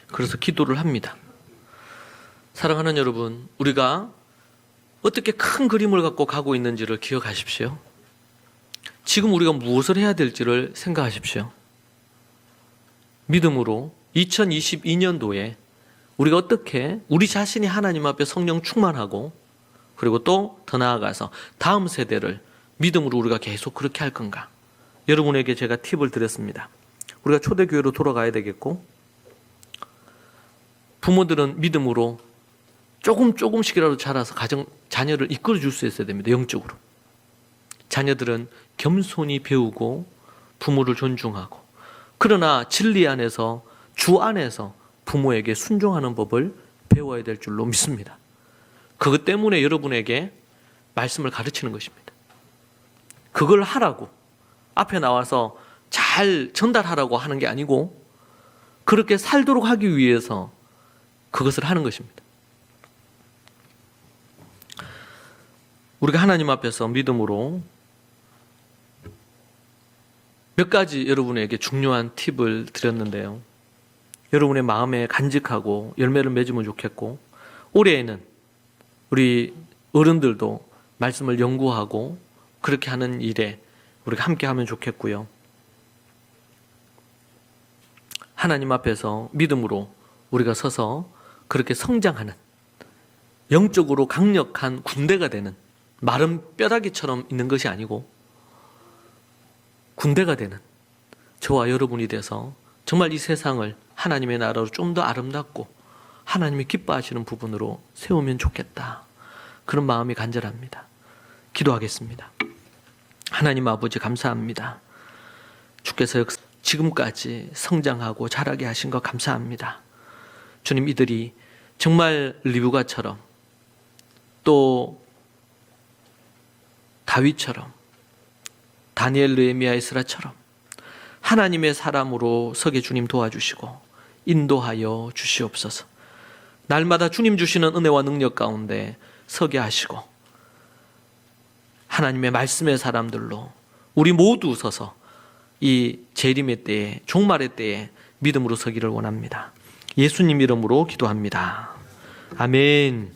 그래서 기도를 합니다. 사랑하는 여러분, 우리가 어떻게 큰 그림을 갖고 가고 있는지를 기억하십시오. 지금 우리가 무엇을 해야 될지를 생각하십시오. 믿음으로 2022년도에 우리가 어떻게 우리 자신이 하나님 앞에 성령 충만하고 그리고 또 더 나아가서 다음 세대를 믿음으로 우리가 계속 그렇게 할 건가? 여러분에게 제가 팁을 드렸습니다. 우리가 초대교회로 돌아가야 되겠고 부모들은 믿음으로 조금씩이라도 자라서 자녀를 이끌어 줄 수 있어야 됩니다. 영적으로. 자녀들은 겸손히 배우고 부모를 존중하고 그러나 진리 안에서 주 안에서 부모에게 순종하는 법을 배워야 될 줄로 믿습니다. 그것 때문에 여러분에게 말씀을 가르치는 것입니다. 그걸 하라고 앞에 나와서 잘 전달하라고 하는 게 아니고 그렇게 살도록 하기 위해서 그것을 하는 것입니다. 우리가 하나님 앞에서 믿음으로 몇 가지 여러분에게 중요한 팁을 드렸는데요. 여러분의 마음에 간직하고 열매를 맺으면 좋겠고, 올해에는 우리 어른들도 말씀을 연구하고 그렇게 하는 일에 우리가 함께 하면 좋겠고요. 하나님 앞에서 믿음으로 우리가 서서 그렇게 성장하는, 영적으로 강력한 군대가 되는, 마른 뼈다귀처럼 있는 것이 아니고 군대가 되는 저와 여러분이 돼서 정말 이 세상을 하나님의 나라로 좀 더 아름답고 하나님이 기뻐하시는 부분으로 세우면 좋겠다. 그런 마음이 간절합니다. 기도하겠습니다. 하나님 아버지 감사합니다. 주께서 지금까지 성장하고 자라게 하신 것 감사합니다. 주님, 이들이 정말 리브가처럼 또 다윗처럼 다니엘, 느헤미야, 에스라처럼 하나님의 사람으로 서게 주님 도와주시고 인도하여 주시옵소서. 날마다 주님 주시는 은혜와 능력 가운데 서게 하시고 하나님의 말씀의 사람들로 우리 모두 서서 이 재림의 때에, 종말의 때에 믿음으로 서기를 원합니다. 예수님 이름으로 기도합니다. 아멘.